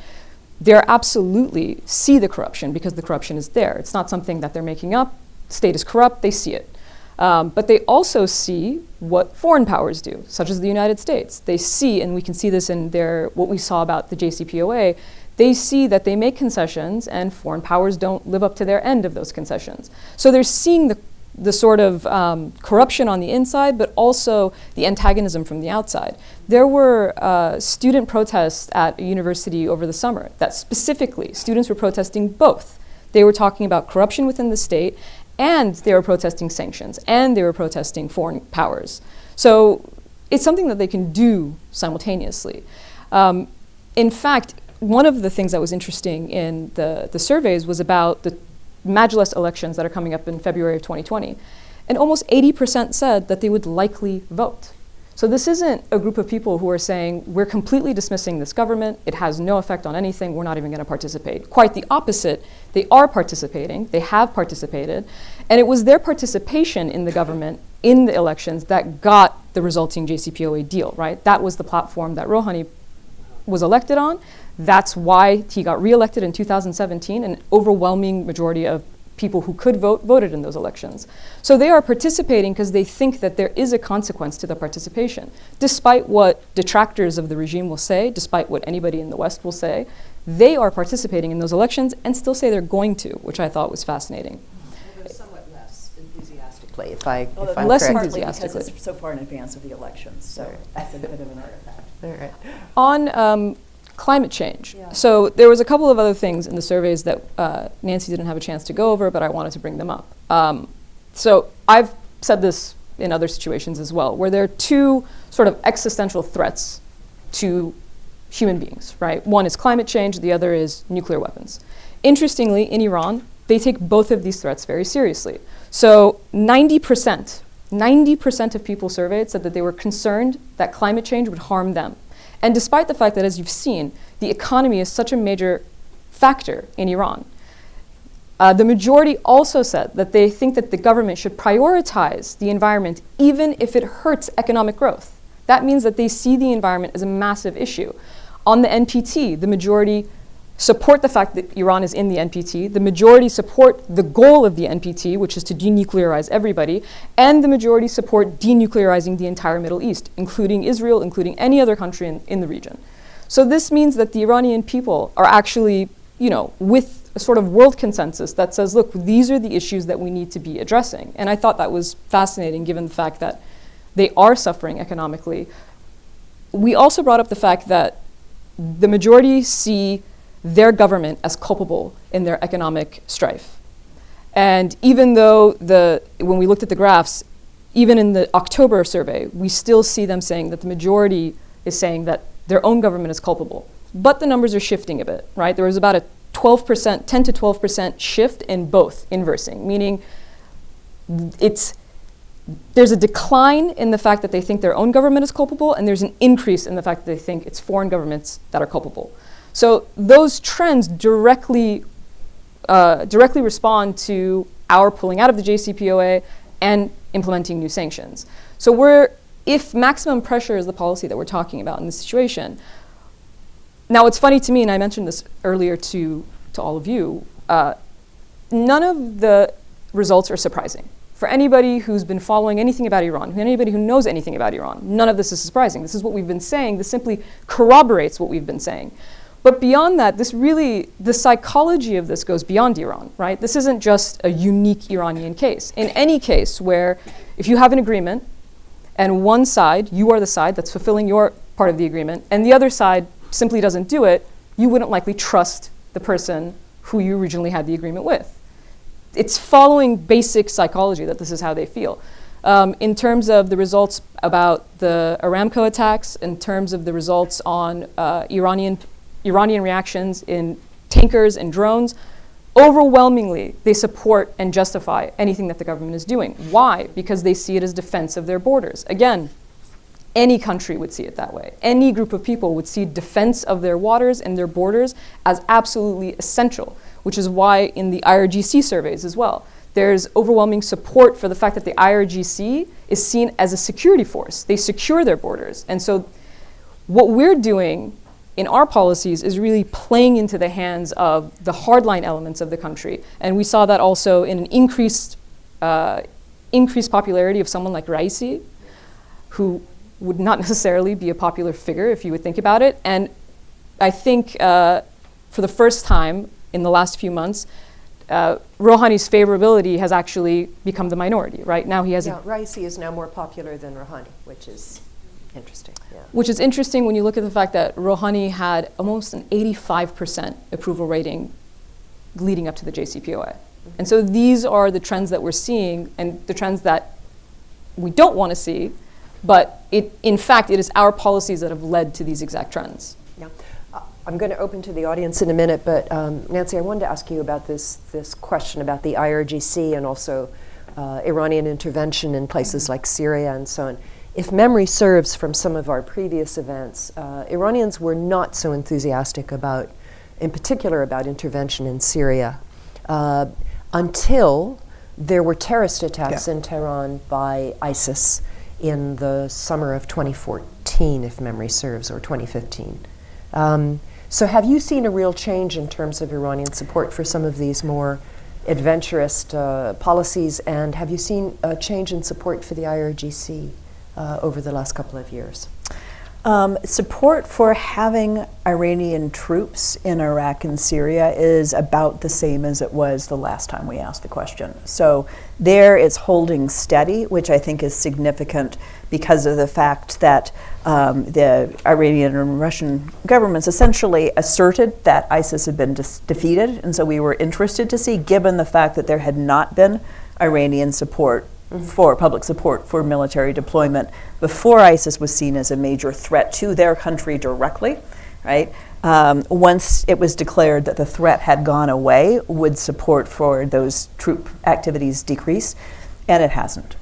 they absolutely see the corruption because the corruption is there. It's not something that they're making up. The state is corrupt, they see it. But they also see what foreign powers do, such as the United States. They see, and we can see this in what we saw about the JCPOA, they see that they make concessions and foreign powers don't live up to their end of those concessions. So they're seeing the sort of corruption on the inside, but also the antagonism from the outside. There were student protests at a university over the summer that specifically students were protesting both. They were talking about corruption within the state, and they were protesting sanctions, and they were protesting foreign powers. So it's something that they can do simultaneously. In fact, one of the things that was interesting in the surveys was about the Majlis elections that are coming up in February of 2020. And almost 80% said that they would likely vote. So this isn't a group of people who are saying, we're completely dismissing this government, it has no effect on anything, we're not even going to participate. Quite the opposite, they are participating, they have participated, and it was their participation in the government, in the elections, that got the resulting JCPOA deal, right? That was the platform that Rouhani was elected on. That's why he got reelected in 2017. An overwhelming majority of people who could vote voted in those elections. So they are participating because they think that there is a consequence to the participation. Despite what detractors of the regime will say, despite what anybody in the West will say, they are participating in those elections and still say they're going to, which I thought was fascinating. Although somewhat less enthusiastically, if I'm Less correct. enthusiastically. Because it's so far in advance of the elections, so that's a bit of an artifact. All right. On climate change. Yeah. So there was a couple of other things in the surveys that Nancy didn't have a chance to go over, but I wanted to bring them up. So I've said this in other situations as well, where there are two sort of existential threats to human beings, right? One is climate change, the other is nuclear weapons. Interestingly, in Iran, they take both of these threats very seriously. So 90% of people surveyed said that they were concerned that climate change would harm them. And despite the fact that, as you've seen, the economy is such a major factor in Iran, the majority also said that they think that the government should prioritize the environment even if it hurts economic growth. That means that they see the environment as a massive issue. On the NPT, the majority support the fact that Iran is in the NPT, the majority support the goal of the NPT, which is to denuclearize everybody, and the majority support denuclearizing the entire Middle East, including Israel, including any other country in the region. So this means that the Iranian people are actually, with a sort of world consensus that says, look, these are the issues that we need to be addressing. And I thought that was fascinating given the fact that they are suffering economically. We also brought up the fact that the majority see their government as culpable in their economic strife. And even though when we looked at the graphs, even in the October survey, we still see them saying that the majority is saying that their own government is culpable. But the numbers are shifting a bit, right? There was about a 10 to 12% shift in both inversing, meaning there's a decline in the fact that they think their own government is culpable, and there's an increase in the fact that they think it's foreign governments that are culpable. So those trends directly respond to our pulling out of the JCPOA and implementing new sanctions. So if maximum pressure is the policy that we're talking about in this situation, now it's funny to me, and I mentioned this earlier to all of you, none of the results are surprising. For anybody who's been following anything about Iran, anybody who knows anything about Iran, none of this is surprising. This is what we've been saying. This simply corroborates what we've been saying. But beyond that, the psychology of this goes beyond Iran, right? This isn't just a unique Iranian case. In any case where if you have an agreement and one side, you are the side that's fulfilling your part of the agreement, and the other side simply doesn't do it, you wouldn't likely trust the person who you originally had the agreement with. It's following basic psychology that this is how they feel. In terms of the results about the Aramco attacks, in terms of the results on Iranian reactions in tankers and drones, overwhelmingly they support and justify anything that the government is doing. Why? Because they see it as defense of their borders. Again, any country would see it that way. Any group of people would see defense of their waters and their borders as absolutely essential, which is why in the IRGC surveys as well, there's overwhelming support for the fact that the IRGC is seen as a security force. They secure their borders. And so what we're doing in our policies is really playing into the hands of the hardline elements of the country. And we saw that also in an increased popularity of someone like Raisi, who would not necessarily be a popular figure if you would think about it. And I think for the first time in the last few months, Rouhani's favorability has actually become the minority, right? Now he has Raisi is now more popular than Rouhani, which is interesting. Yeah. Which is interesting when you look at the fact that Rouhani had almost an 85% approval rating leading up to the JCPOA. And so these are the trends that we're seeing and the trends that we don't want to see, but in fact, it is our policies that have led to these exact trends. Yeah. I'm going to open to the audience in a minute, but Nancy, I wanted to ask you about this question about the IRGC and also Iranian intervention in places like Syria and so on. If memory serves from some of our previous events, Iranians were not so enthusiastic about, in particular, about intervention in Syria until there were terrorist attacks in Tehran by ISIS in the summer of 2014, if memory serves, or 2015. So have you seen a real change in terms of Iranian support for some of these more adventurous policies, and have you seen a change in support for the IRGC over the last couple of years? Support for having Iranian troops in Iraq and Syria is about the same as it was the last time we asked the question. So there it's holding steady, which I think is significant because of the fact that the Iranian and Russian governments essentially asserted that ISIS had been defeated, and so we were interested to see, given the fact that there had not been Iranian support for public support for military deployment before ISIS was seen as a major threat to their country directly, right? Once it was declared that the threat had gone away, would support for those troop activities decrease? And it hasn't.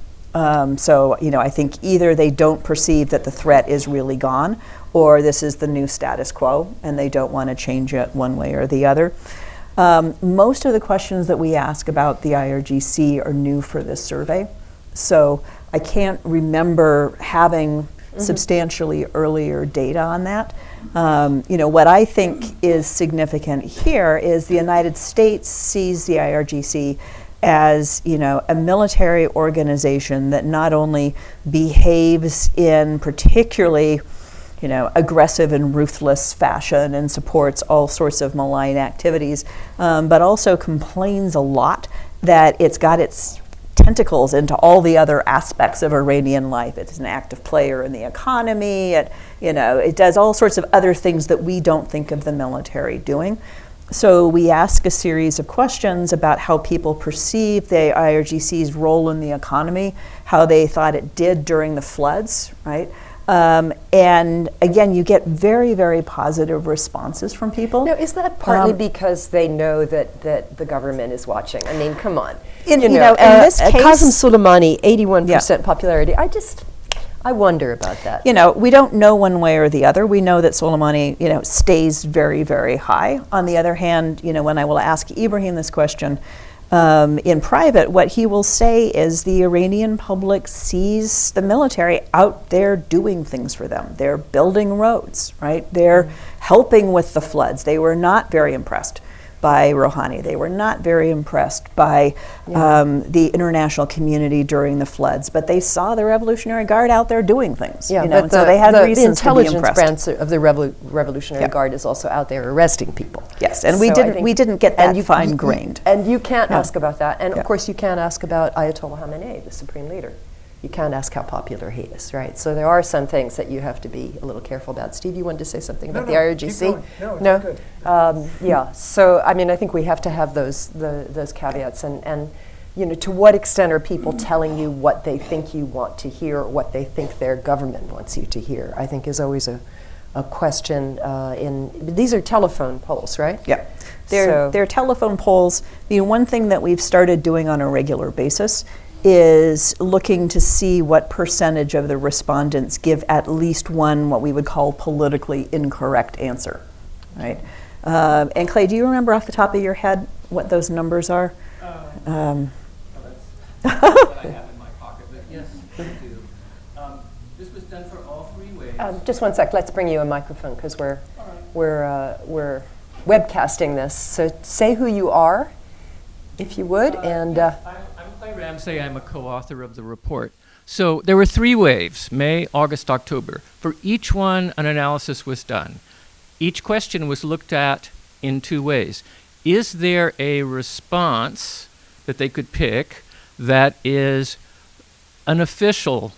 So, I think either they don't perceive that the threat is really gone, or this is the new status quo, and they don't want to change it one way or the other. Most of the questions that we ask about the IRGC are new for this survey. So I can't remember having substantially earlier data on that. What I think is significant here is the United States sees the IRGC as, a military organization that not only behaves in particularly aggressive and ruthless fashion and supports all sorts of malign activities, but also complains a lot that it's got its tentacles into all the other aspects of Iranian life. It's an active player in the economy. It does all sorts of other things that we don't think of the military doing. So we ask a series of questions about how people perceive the IRGC's role in the economy, how they thought it did during the floods, right? And again, you get very, very positive responses from people. Now, is that partly because they know that the government is watching? I mean, come on. In this case, Qasem Soleimani, 81% popularity. I wonder about that. We don't know one way or the other. We know that Soleimani, stays very, very high. On the other hand, when I will ask Ibrahim this question, in private, what he will say is the Iranian public sees the military out there doing things for them. They're building roads, right? They're helping with the floods. They were not very impressed by Rouhani. They were not very impressed by the international community during the floods, but they saw the Revolutionary Guard out there doing things. Yeah, you know, but and so they had the reasons to be intelligence impressed. branch of the Revolutionary Yeah. Guard is also out there arresting people. Yes, and So we I didn't think- get that and you- fine-grained. And you can't No. ask about that. And Yeah. of course, you can't ask about Ayatollah Khamenei, the supreme leader. You can't ask how popular he is, right? So there are some things that you have to be a little careful about. Steve, you wanted to say something about the IRGC? Keep going. No, it's good. Yeah. So I mean, I think we have to have those caveats, and you know, to what extent are people telling you what they think you want to hear, or what they think their government wants you to hear? I think is always a question. These are telephone polls, right? Yeah, So- they're telephone polls. The one thing that we've started doing on a regular basis is looking to see what percentage of the respondents give at least one what we would call politically incorrect answer, right? And Clay, do you remember off the top of your head what those numbers are? That's what I have in my pocket, but yes, I do. This was done for all three waves. Just one sec. Let's bring you a microphone because we're webcasting this. So say who you are, if you would, and. Yes, I'm Clay Ramsey. I'm a co-author of the report. So there were three waves: May, August, October. For each one, an analysis was done. Each question was looked at in two ways. Is there a response that they could pick that is an officially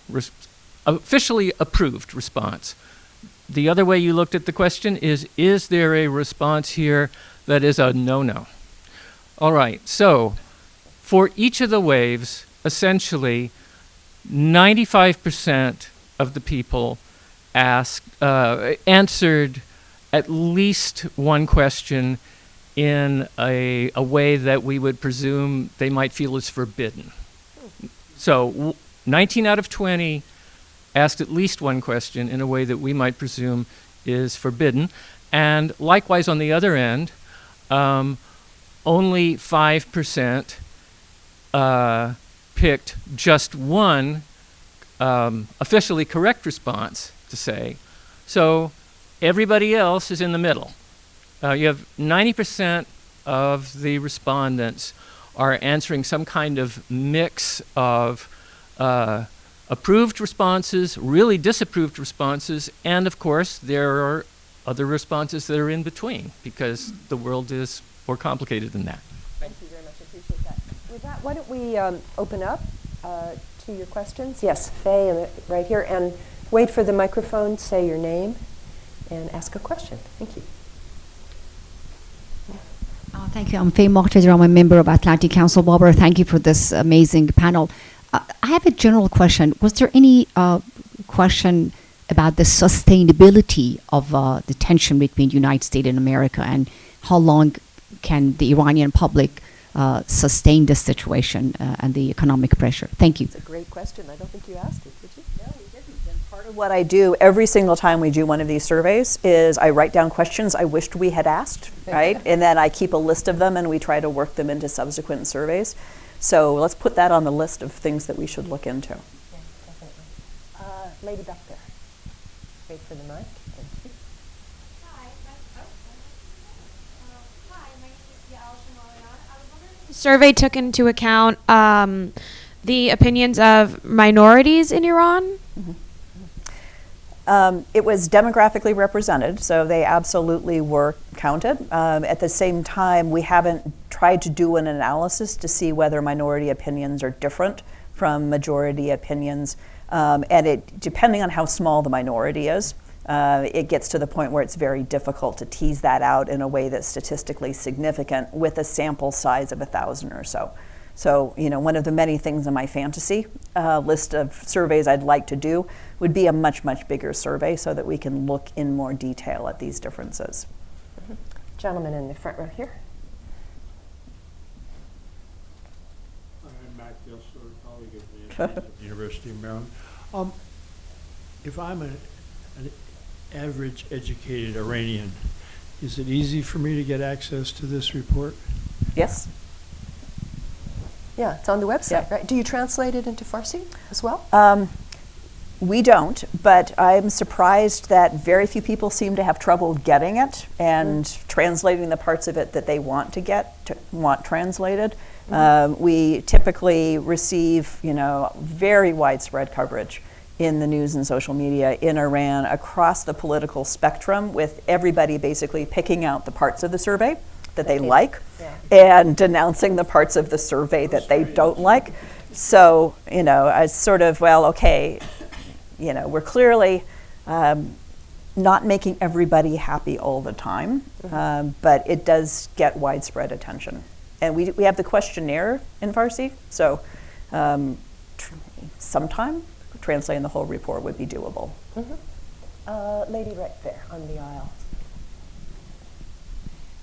approved response? The other way you looked at the question is there a response here that is a no-no? All right, so for each of the waves, essentially 95% of the people answered at least one question in a way that we would presume they might feel is forbidden. So 19 out of 20 asked at least one question in a way that we might presume is forbidden. And likewise on the other end, only 5% picked just one officially correct response to say. So everybody else is in the middle. You have 90% of the respondents are answering some kind of mix of approved responses, really disapproved responses, and of course there are other responses that are in between because the world is more complicated than that. Thank you very much. I appreciate that. With that, why don't we open up to your questions? Yes, Faye, right here. And wait for the microphone, say your name, and ask a question. Thank you. Thank you. I'm Faye Mokhtar. I'm a member of Atlantic Council. Barbara, thank you for this amazing panel. I have a general question. Was there any question about the sustainability of the tension between the United States and America, and how long can the Iranian public sustain this situation and the economic pressure? Thank you. It's a great question. I don't think you asked it, did you? No, we didn't. And part of what I do every single time we do one of these surveys is I write down questions I wished we had asked, right? And then I keep a list of them and we try to work them into subsequent surveys. So let's put that on the list of things that we should look into. Yeah, definitely. Lady back there. Wait for the mic. Thank you. Hi, my name is Yael Shamalian. I was wondering if the survey took into account the opinions of minorities in Iran. It was demographically represented, so they absolutely were counted. At the same time, we haven't tried to do an analysis to see whether minority opinions are different from majority opinions. And it, depending on how small the minority is, it gets to the point where it's very difficult to tease that out in a way that's statistically significant with a sample size of 1,000 or so. So, you know, one of the many things in my fantasy list of surveys I'd like to do would be a much, much bigger survey so that we can look in more detail at these differences. Mm-hmm. Gentleman in the front row here. I'm Matt Gilser, a colleague of Nancy's at the University of Maryland. If I'm an average educated Iranian, is it easy for me to get access to this report? Yes? Yeah, it's on the website, Yeah. right? Do you translate it into Farsi as well? We don't, but I'm surprised that very few people seem to have trouble getting it and translating the parts of it that they want to want translated. We typically receive, very widespread coverage in the news and social media in Iran across the political spectrum, with everybody basically picking out the parts of the survey that they like and denouncing the parts of the survey that they don't like. So, it's sort of, well, okay, we're clearly not making everybody happy all the time, but it does get widespread attention. And we have the questionnaire in Farsi, so sometime translating the whole report would be doable. Lady right there on the aisle.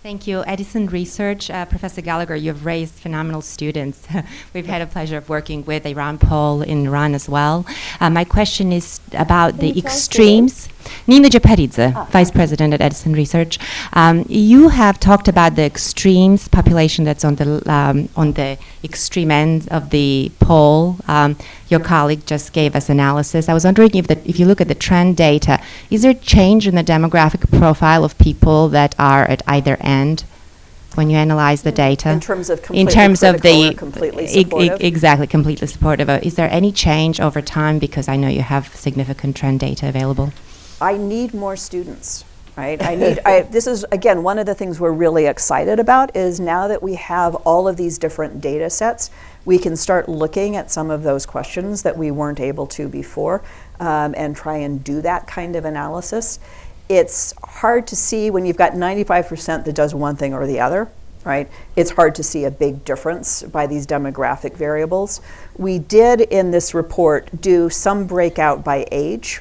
Thank you. Edison Research, Professor Gallagher, you've raised phenomenal students. We've had a pleasure of working with Iran Poll in Iran as well. My question is about the extremes. Nina Japaridze, Vice President at Edison Research. You have talked about the extremes population that's on the extreme end of the poll. Your colleague just gave us analysis. I was wondering if you look at the trend data, is there change in the demographic profile of people that are at either end when you analyze the data? In terms of completely completely supportive? Exactly, completely supportive. Is there any change over time? Because I know you have significant trend data available. I need more students, right? This is, again, one of the things we're really excited about is now that we have all of these different data sets, we can start looking at some of those questions that we weren't able to before and try and do that kind of analysis. It's hard to see when you've got 95% that does one thing or the other, right? It's hard to see a big difference by these demographic variables. We did in this report do some breakout by age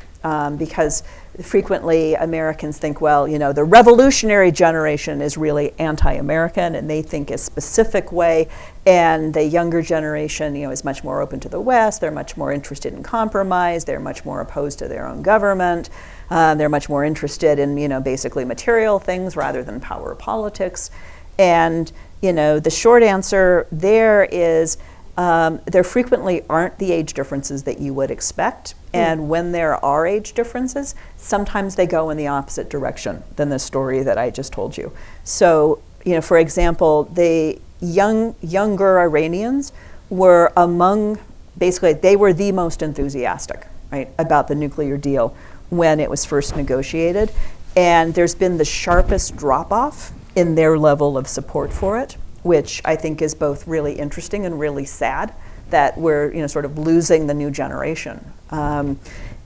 because frequently Americans think, well, the revolutionary generation is really anti-American and they think a specific way, and the younger generation, is much more open to the West. They're much more interested in compromise. They're much more opposed to their own government. They're much more interested in, basically material things rather than power politics. And, the short answer there is there frequently aren't the age differences that you would expect. And when there are age differences, sometimes they go in the opposite direction than the story that I just told you. So, for example, the younger Iranians were they were the most enthusiastic, right, about the nuclear deal when it was first negotiated. And there's been the sharpest drop-off in their level of support for it, which I think is both really interesting and really sad that we're sort of losing the new generation.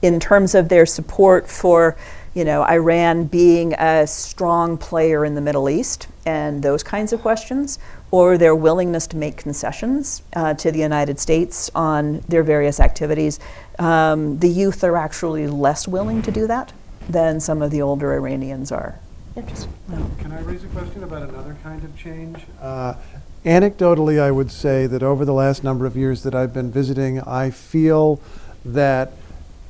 In terms of their support for Iran being a strong player in the Middle East and those kinds of questions, or their willingness to make concessions to the United States on their various activities, the youth are actually less willing to do that than some of the older Iranians are. Interesting. Can I raise a question about another kind of change? Anecdotally, I would say that over the last number of years that I've been visiting, I feel that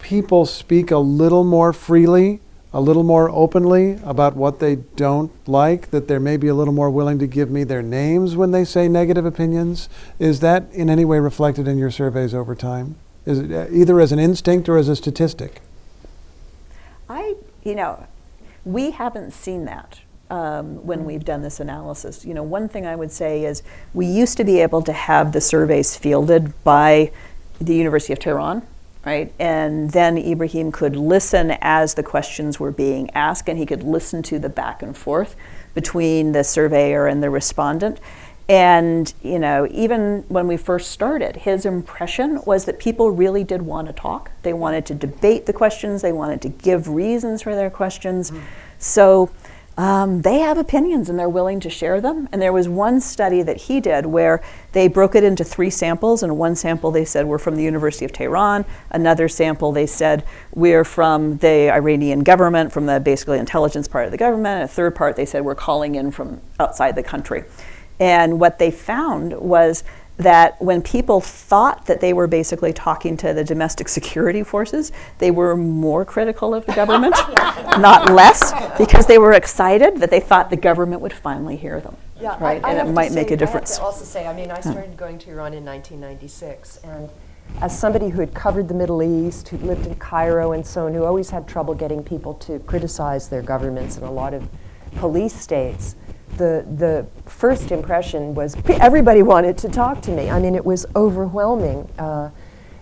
people speak a little more freely, a little more openly about what they don't like, that they're maybe a little more willing to give me their names when they say negative opinions. Is that in any way reflected in your surveys over time? Is it either as an instinct or as a statistic? We haven't seen that when we've done this analysis. One thing I would say is we used to be able to have the surveys fielded by the University of Tehran, right? And then Ibrahim could listen as the questions were being asked, and he could listen to the back and forth between the surveyor and the respondent. And, even when we first started, his impression was that people really did want to talk. They wanted to debate the questions. They wanted to give reasons for their questions. So they have opinions and they're willing to share them. And there was one study that he did where they broke it into 3 samples. And one sample they said we're from the University of Tehran. Another sample they said we're from the Iranian government, from the basically intelligence part of the government. A third part they said we're calling in from outside the country. And what they found was that when people thought that they were basically talking to the domestic security forces, they were more critical of the government, not less, because they were excited that they thought the government would finally hear them. Yeah, right? And it might make a difference. I have to also say, I started going to Iran in 1996, and as somebody who had covered the Middle East, who lived in Cairo and so on, who always had trouble getting people to criticize their governments in a lot of police states, the first impression was everybody wanted to talk to me. I mean, it was overwhelming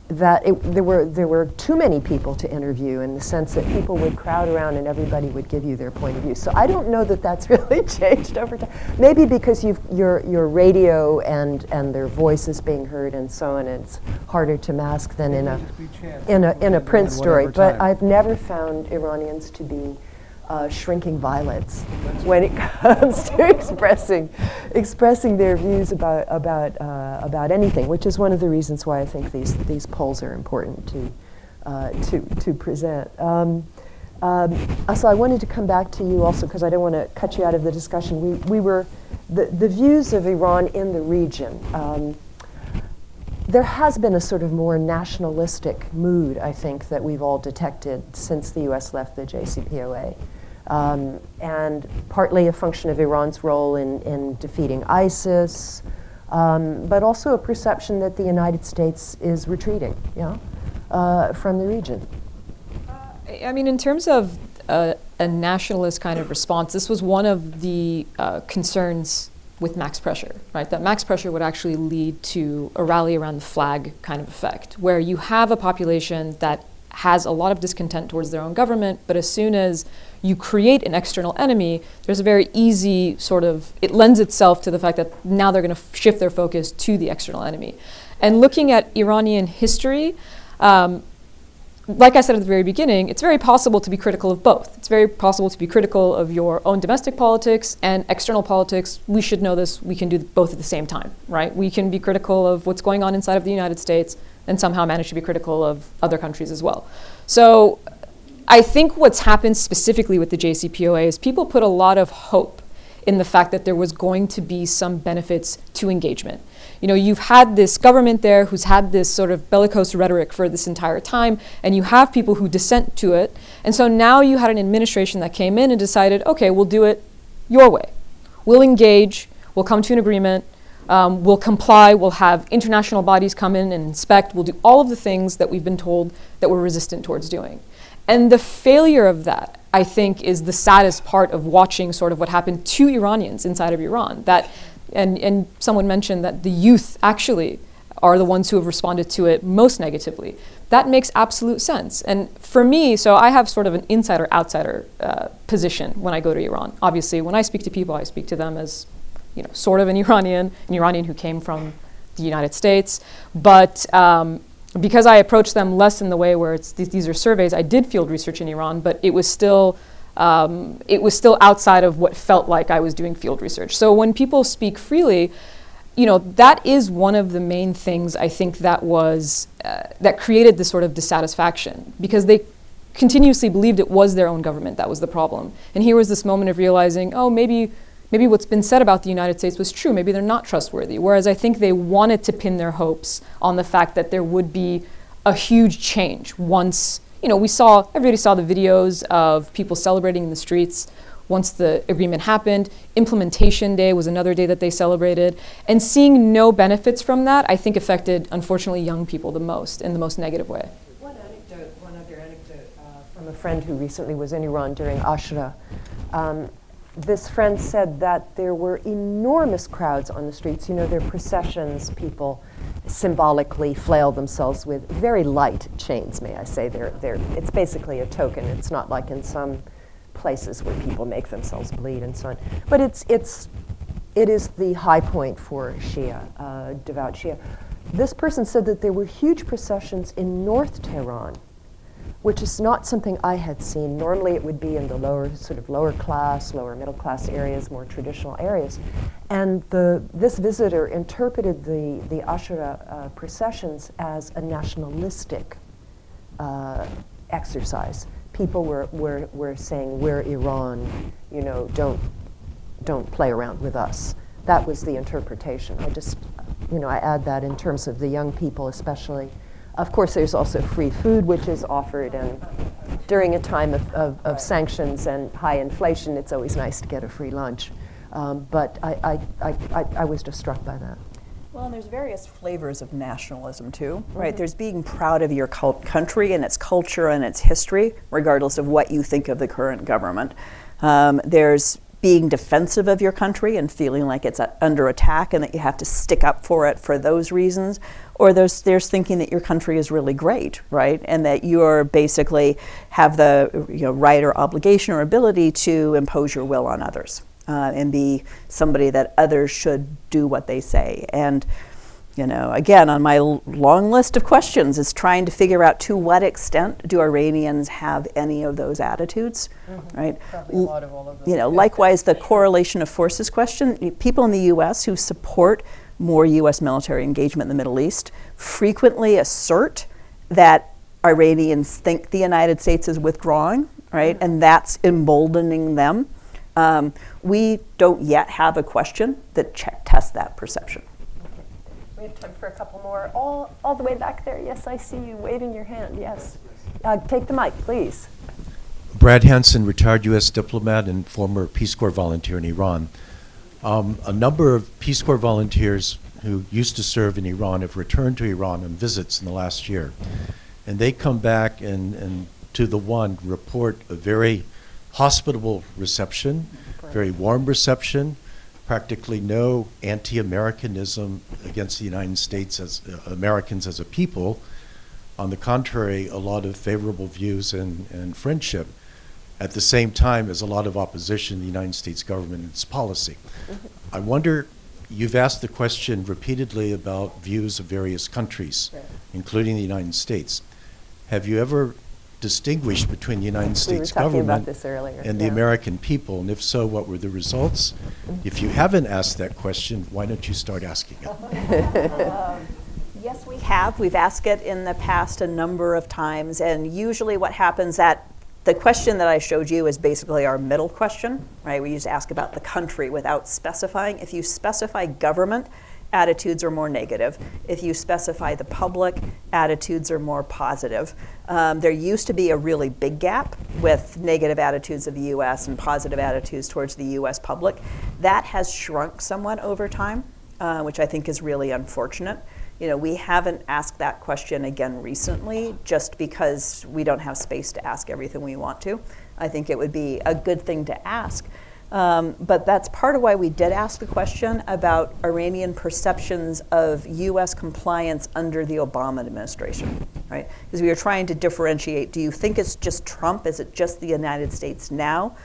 that there were too many people to interview, in the sense that people would crowd around and everybody would give you their point of view. So I don't know that that's really changed over time. Maybe because your radio and their voice is being heard and so on, and it's harder to mask than in a print story. But I've never found Iranians to be shrinking violets when it comes to expressing their views about anything, which is one of the reasons why I think these polls are important to present. So I wanted to come back to you also, because I don't want to cut you out of the discussion. We were the views of Iran in the region. There has been a sort of more nationalistic mood, I think, that we've all detected since the U.S. left the JCPOA. And partly a function of Iran's role in defeating ISIS, but also a perception that the United States is retreating, from the region. I mean, in terms of a nationalist kind of response, this was one of the concerns with max pressure, right? That max pressure would actually lead to a rally around the flag kind of effect, where you have a population that has a lot of discontent towards their own government, but as soon as you create an external enemy, there's a very easy sort of, it lends itself to the fact that now they're going to shift their focus to the external enemy. And looking at Iranian history, like I said at the very beginning, it's very possible to be critical of both. It's very possible to be critical of your own domestic politics and external politics. We should know this. We can do both at the same time, right? We can be critical of what's going on inside of the United States and somehow manage to be critical of other countries as well. So I think what's happened specifically with the JCPOA is people put a lot of hope in the fact that there was going to be some benefits to engagement. You know, you've had this government there who's had this sort of bellicose rhetoric for this entire time, and you have people who dissent to it. And so now you had an administration that came in and decided, okay, we'll do it your way. We'll engage, we'll come to an agreement, we'll comply, we'll have international bodies come in and inspect, we'll do all of the things that we've been told that we're resistant towards doing. And the failure of that, I think, is the saddest part of watching sort of what happened to Iranians inside of Iran. That, and someone mentioned that the youth actually are the ones who have responded to it most negatively. That makes absolute sense. And for me, so I have sort of an insider-outsider position when I go to Iran. Obviously, when I speak to people, I speak to them as, you know, sort of an Iranian who came from the United States. But because I approach them less in the way where it's these are surveys, I did field research in Iran, but it was still outside of what felt like I was doing field research. So when people speak freely, you know, that is one of the main things I think that was that created this sort of dissatisfaction, because they continuously believed it was their own government that was the problem. And here was this moment of realizing, oh, maybe what's been said about the United States was true. Maybe they're not trustworthy. Whereas I think they wanted to pin their hopes on the fact that there would be a huge change once, you know, everybody saw the videos of people celebrating in the streets once the agreement happened. Implementation Day was another day that they celebrated. And seeing no benefits from that, I think affected, unfortunately, young people the most, in the most negative way. One other anecdote from a friend who recently was in Iran during Ashura. This friend said that there were enormous crowds on the streets. You know, there are processions, people symbolically flail themselves with very light chains, may I say. It's basically a token. It's not like in some places where people make themselves bleed and so on. But it is the high point for Shia, devout Shia. This person said that there were huge processions in North Tehran, which is not something I had seen. Normally it would be in the lower class, lower middle class areas, more traditional areas. And this visitor interpreted the Ashura processions as a nationalistic exercise. People were saying, we're Iran, you know, don't play around with us. That was the interpretation. I add that in terms of the young people especially. Of course, there's also free food, which is offered, and during a time of sanctions and high inflation, it's always nice to get a free lunch. But I was just struck by that. Well, and there's various flavors of nationalism too, right? There's being proud of your country and its culture and its history, regardless of what you think of the current government. There's being defensive of your country and feeling like it's under attack and that you have to stick up for it for those reasons. Or there's thinking that your country is really great, right? And that you're basically have the right or obligation or ability to impose your will on others. And be somebody that others should do what they say. And, again, on my long list of questions is trying to figure out to what extent do Iranians have any of those attitudes, right? Probably a lot of all of them. Likewise, the correlation of forces question, people in the U.S. who support more U.S. military engagement in the Middle East frequently assert that Iranians think the United States is withdrawing, right? And that's emboldening them. We don't yet have a question that tests that perception. Okay. We have time for a couple more. All the way back there. Yes, I see you waving your hand. Yes. Take the mic, please. Brad Hansen, retired U.S. diplomat and former Peace Corps volunteer in Iran. A number of Peace Corps volunteers who used to serve in Iran have returned to Iran on visits in the last year. And they come back and to the one, report a very hospitable reception, very warm reception, practically no anti-Americanism against the United States as Americans as a people. On the contrary, a lot of favorable views and friendship. At the same time as a lot of opposition to the United States government and its policy. I wonder, you've asked the question repeatedly about views of various countries, including the United States. Have you ever distinguished between the United States government and the American people? And if so, what were the results? If you haven't asked that question, why don't you start asking it? Yes, we have. We've asked it in the past a number of times. And usually what happens that the question that I showed you is basically our middle question, right? We just ask about the country without specifying. If you specify government, attitudes are more negative. If you specify the public, attitudes are more positive. There used to be a really big gap with negative attitudes of the U.S. and positive attitudes towards the U.S. public. That has shrunk somewhat over time, which I think is really unfortunate. We haven't asked that question again recently just because we don't have space to ask everything we want to. I think it would be a good thing to ask. But that's part of why we did ask the question about Iranian perceptions of U.S. compliance under the Obama administration, right? Because we were trying to differentiate, do you think it's just Trump? Is it just the United States now?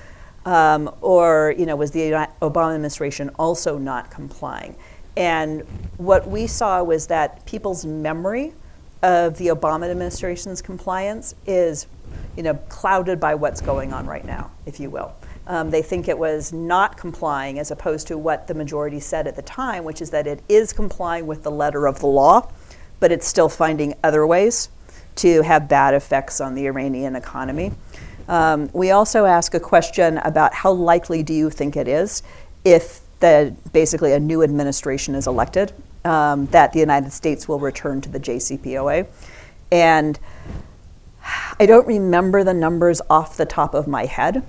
Or was the Obama administration also not complying? And what we saw was that people's memory of the Obama administration's compliance is, clouded by what's going on right now, if you will. They think it was not complying as opposed to what the majority said at the time, which is that it is complying with the letter of the law, but it's still finding other ways to have bad effects on the Iranian economy. We also ask a question about how likely do you think it is if basically a new administration is elected, that the United States will return to the JCPOA. And I don't remember the numbers off the top of my head.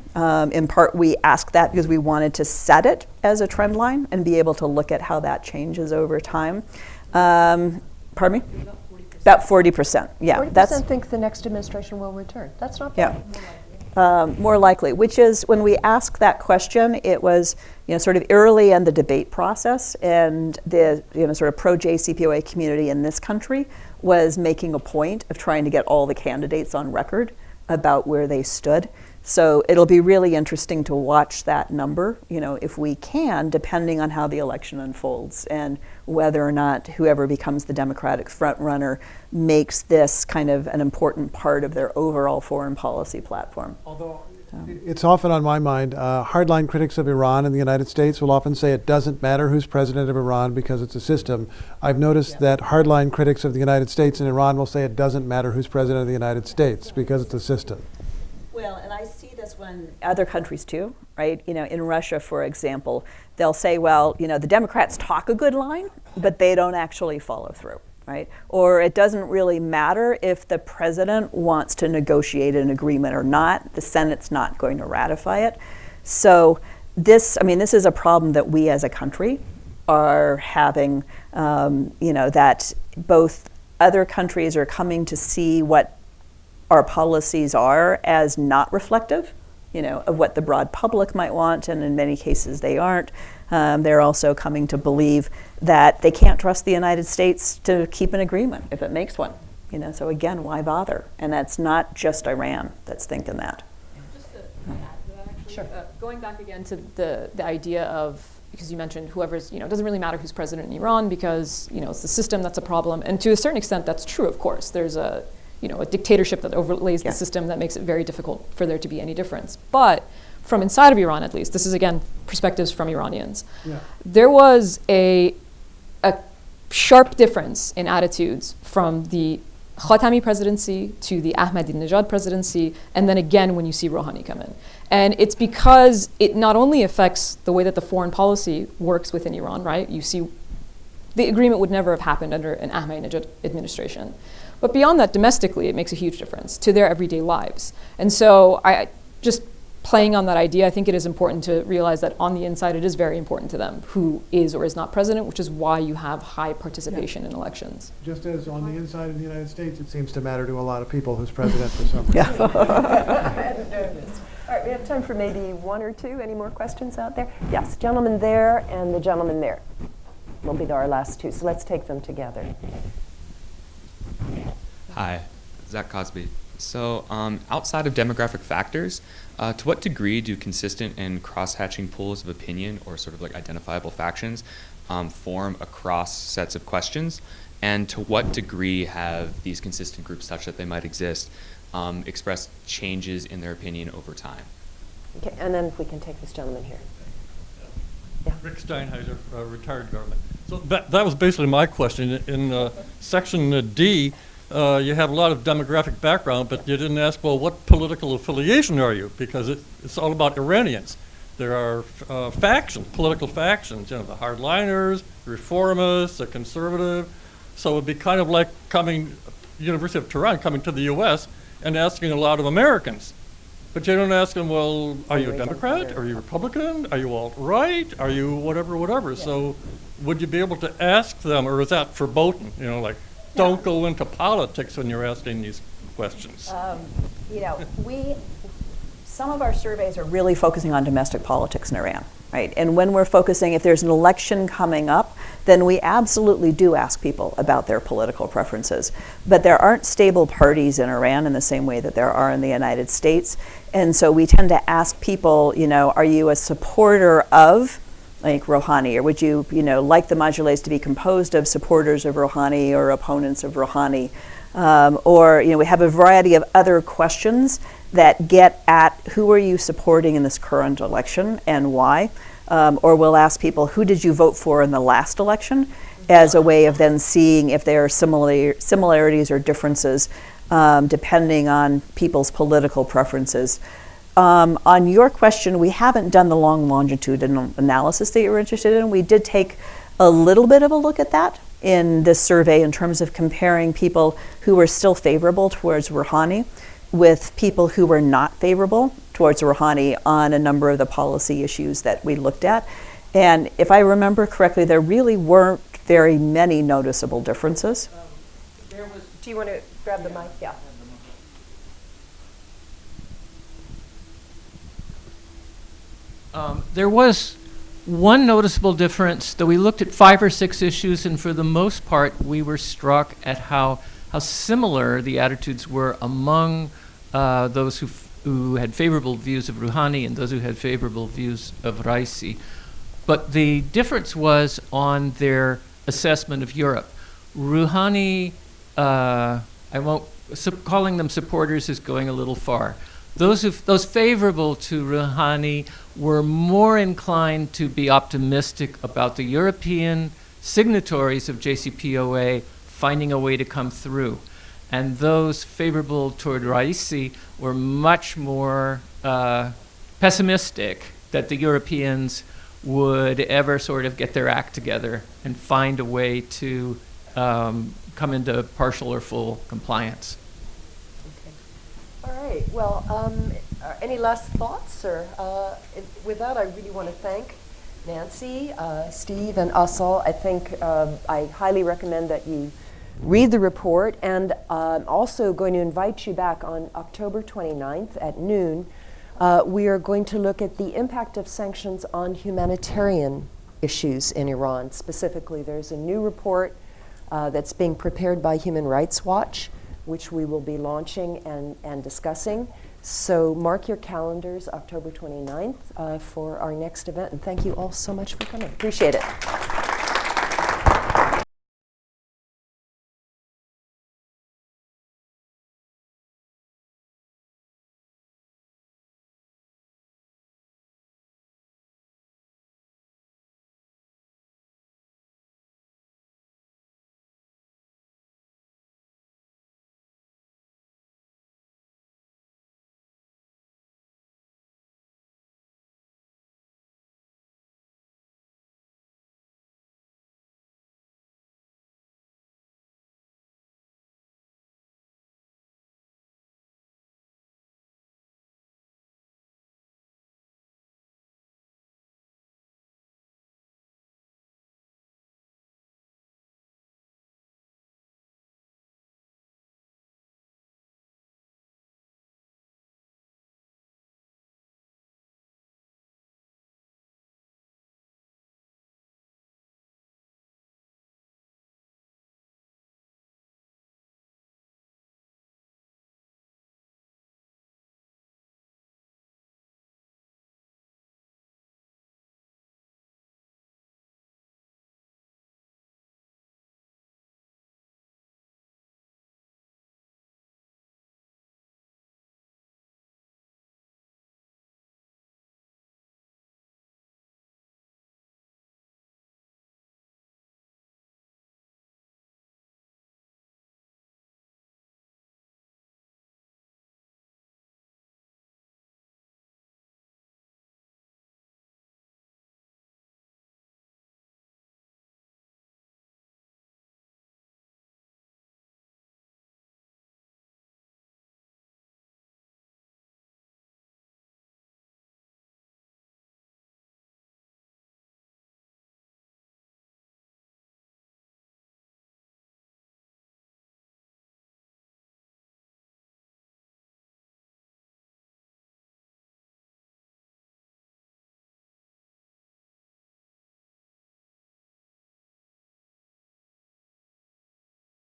In part, we asked that because we wanted to set it as a trend line and be able to look at how that changes over time. Pardon me? About 40%. Yeah, 40% think the next administration will return. That's not bad. More likely, which is when we asked that question, it was sort of early in the debate process, and the sort of pro-JCPOA community in this country was making a point of trying to get all the candidates on record about where they stood. So it'll be really interesting to watch that number, if we can, depending on how the election unfolds and whether or not whoever becomes the Democratic frontrunner makes this kind of an important part of their overall foreign policy platform. Although it's often on my mind, hardline critics of Iran in the United States will often say it doesn't matter who's president of Iran because it's a system. I've noticed that hardline critics of the United States and Iran will say it doesn't matter who's president of the United States because it's a system. Well, and I see this when other countries too, right? In Russia, for example, they'll say, well, the Democrats talk a good line, but they don't actually follow through, right? Or it doesn't really matter if the president wants to negotiate an agreement or not. The Senate's not going to ratify it. So this is a problem that we as a country are having, that both other countries are coming to see what our policies are as not reflective, of what the broad public might want, and in many cases they aren't. They're also coming to believe that they can't trust the United States to keep an agreement if it makes one. So again, why bother? And that's not just Iran that's thinking that. Just to add to that, actually, Sure. Going back again to the idea of, because you mentioned whoever's, it doesn't really matter who's president in Iran because, it's the system that's a problem. And to a certain extent, that's true, of course. There's a dictatorship that overlays the system that makes it very difficult for there to be any difference. But from inside of Iran, at least, this is, again, perspectives from Iranians. Yeah. There was a sharp difference in attitudes from the Khatami presidency to the Ahmadinejad presidency, and then again when you see Rouhani come in. And it's because it not only affects the way that the foreign policy works within Iran, right? You see, the agreement would never have happened under an Ahmadinejad administration. But beyond that, domestically, it makes a huge difference to their everyday lives. And so just playing on that idea, I think it is important to realize that on the inside, it is very important to them who is or is not president, which is why you have high participation in elections. Just as on the inside of the United States, it seems to matter to a lot of people who's president for some reason. All right, we have time for maybe one or two. Any more questions out there? Yes, gentleman there and the gentleman there will be our last two. So let's take them together. Hi, Zach Cosby. So outside of demographic factors, to what degree do consistent and cross-hatching pools of opinion or sort of like identifiable factions form across sets of questions? And to what degree have these consistent groups such that they might exist expressed changes in their opinion over time? Okay, and then if we can take this gentleman here. Rick Steinheiser, retired government. So that was basically my question. In section D, you have a lot of demographic background, but you didn't ask, well, what political affiliation are you? Because it's all about Iranians. There are factions, political factions, the hardliners, reformists, the conservative. So it would be kind of like University of Tehran coming to the U.S. and asking a lot of Americans. But you don't ask them, well, are you a Democrat? Are you Republican? Are you alt-right? Are you whatever? Yeah. So would you be able to ask them, or is that verboten? Don't go into politics when you're asking these questions. Some of our surveys are really focusing on domestic politics in Iran, right? And when we're focusing, if there's an election coming up, then we absolutely do ask people about their political preferences. But there aren't stable parties in Iran in the same way that there are in the United States. And so we tend to ask people, are you a supporter of like Rouhani, or would you, like the modules to be composed of supporters of Rouhani or opponents of Rouhani? Or, we have a variety of other questions that get at who are you supporting in this current election and why? Or we'll ask people, who did you vote for in the last election? As a way of then seeing if there are similarities or differences depending on people's political preferences. On your question, we haven't done the long longitudinal analysis that you were interested in. We did take a little bit of a look at that in this survey in terms of comparing people who were still favorable towards Rouhani with people who were not favorable towards Rouhani on a number of the policy issues that we looked at. And if I remember correctly, there really weren't very many noticeable differences. Do you want to grab the mic? Yeah. There was one noticeable difference, though we looked at 5 or 6 issues, and for the most part, we were struck at how similar the attitudes were among those who had favorable views of Rouhani and those who had favorable views of Raisi. But the difference was on their assessment of Europe. Rouhani, calling them supporters is going a little far. Those favorable to Rouhani were more inclined to be optimistic about the European signatories of JCPOA finding a way to come through. And those favorable toward Raisi were much more pessimistic that the Europeans would ever sort of get their act together and find a way to come into partial or full compliance. All right. Well, any last thoughts? Or with that, I really want to thank Nancy, Steve, and Asal. I think I highly recommend that you read the report, and I'm also going to invite you back on October 29th at noon. We are going to look at the impact of sanctions on humanitarian issues in Iran. Specifically, there's a new report that's being prepared by Human Rights Watch, which we will be launching and discussing. So mark your calendars, October 29th, for our next event. And thank you all so much for coming. Appreciate it.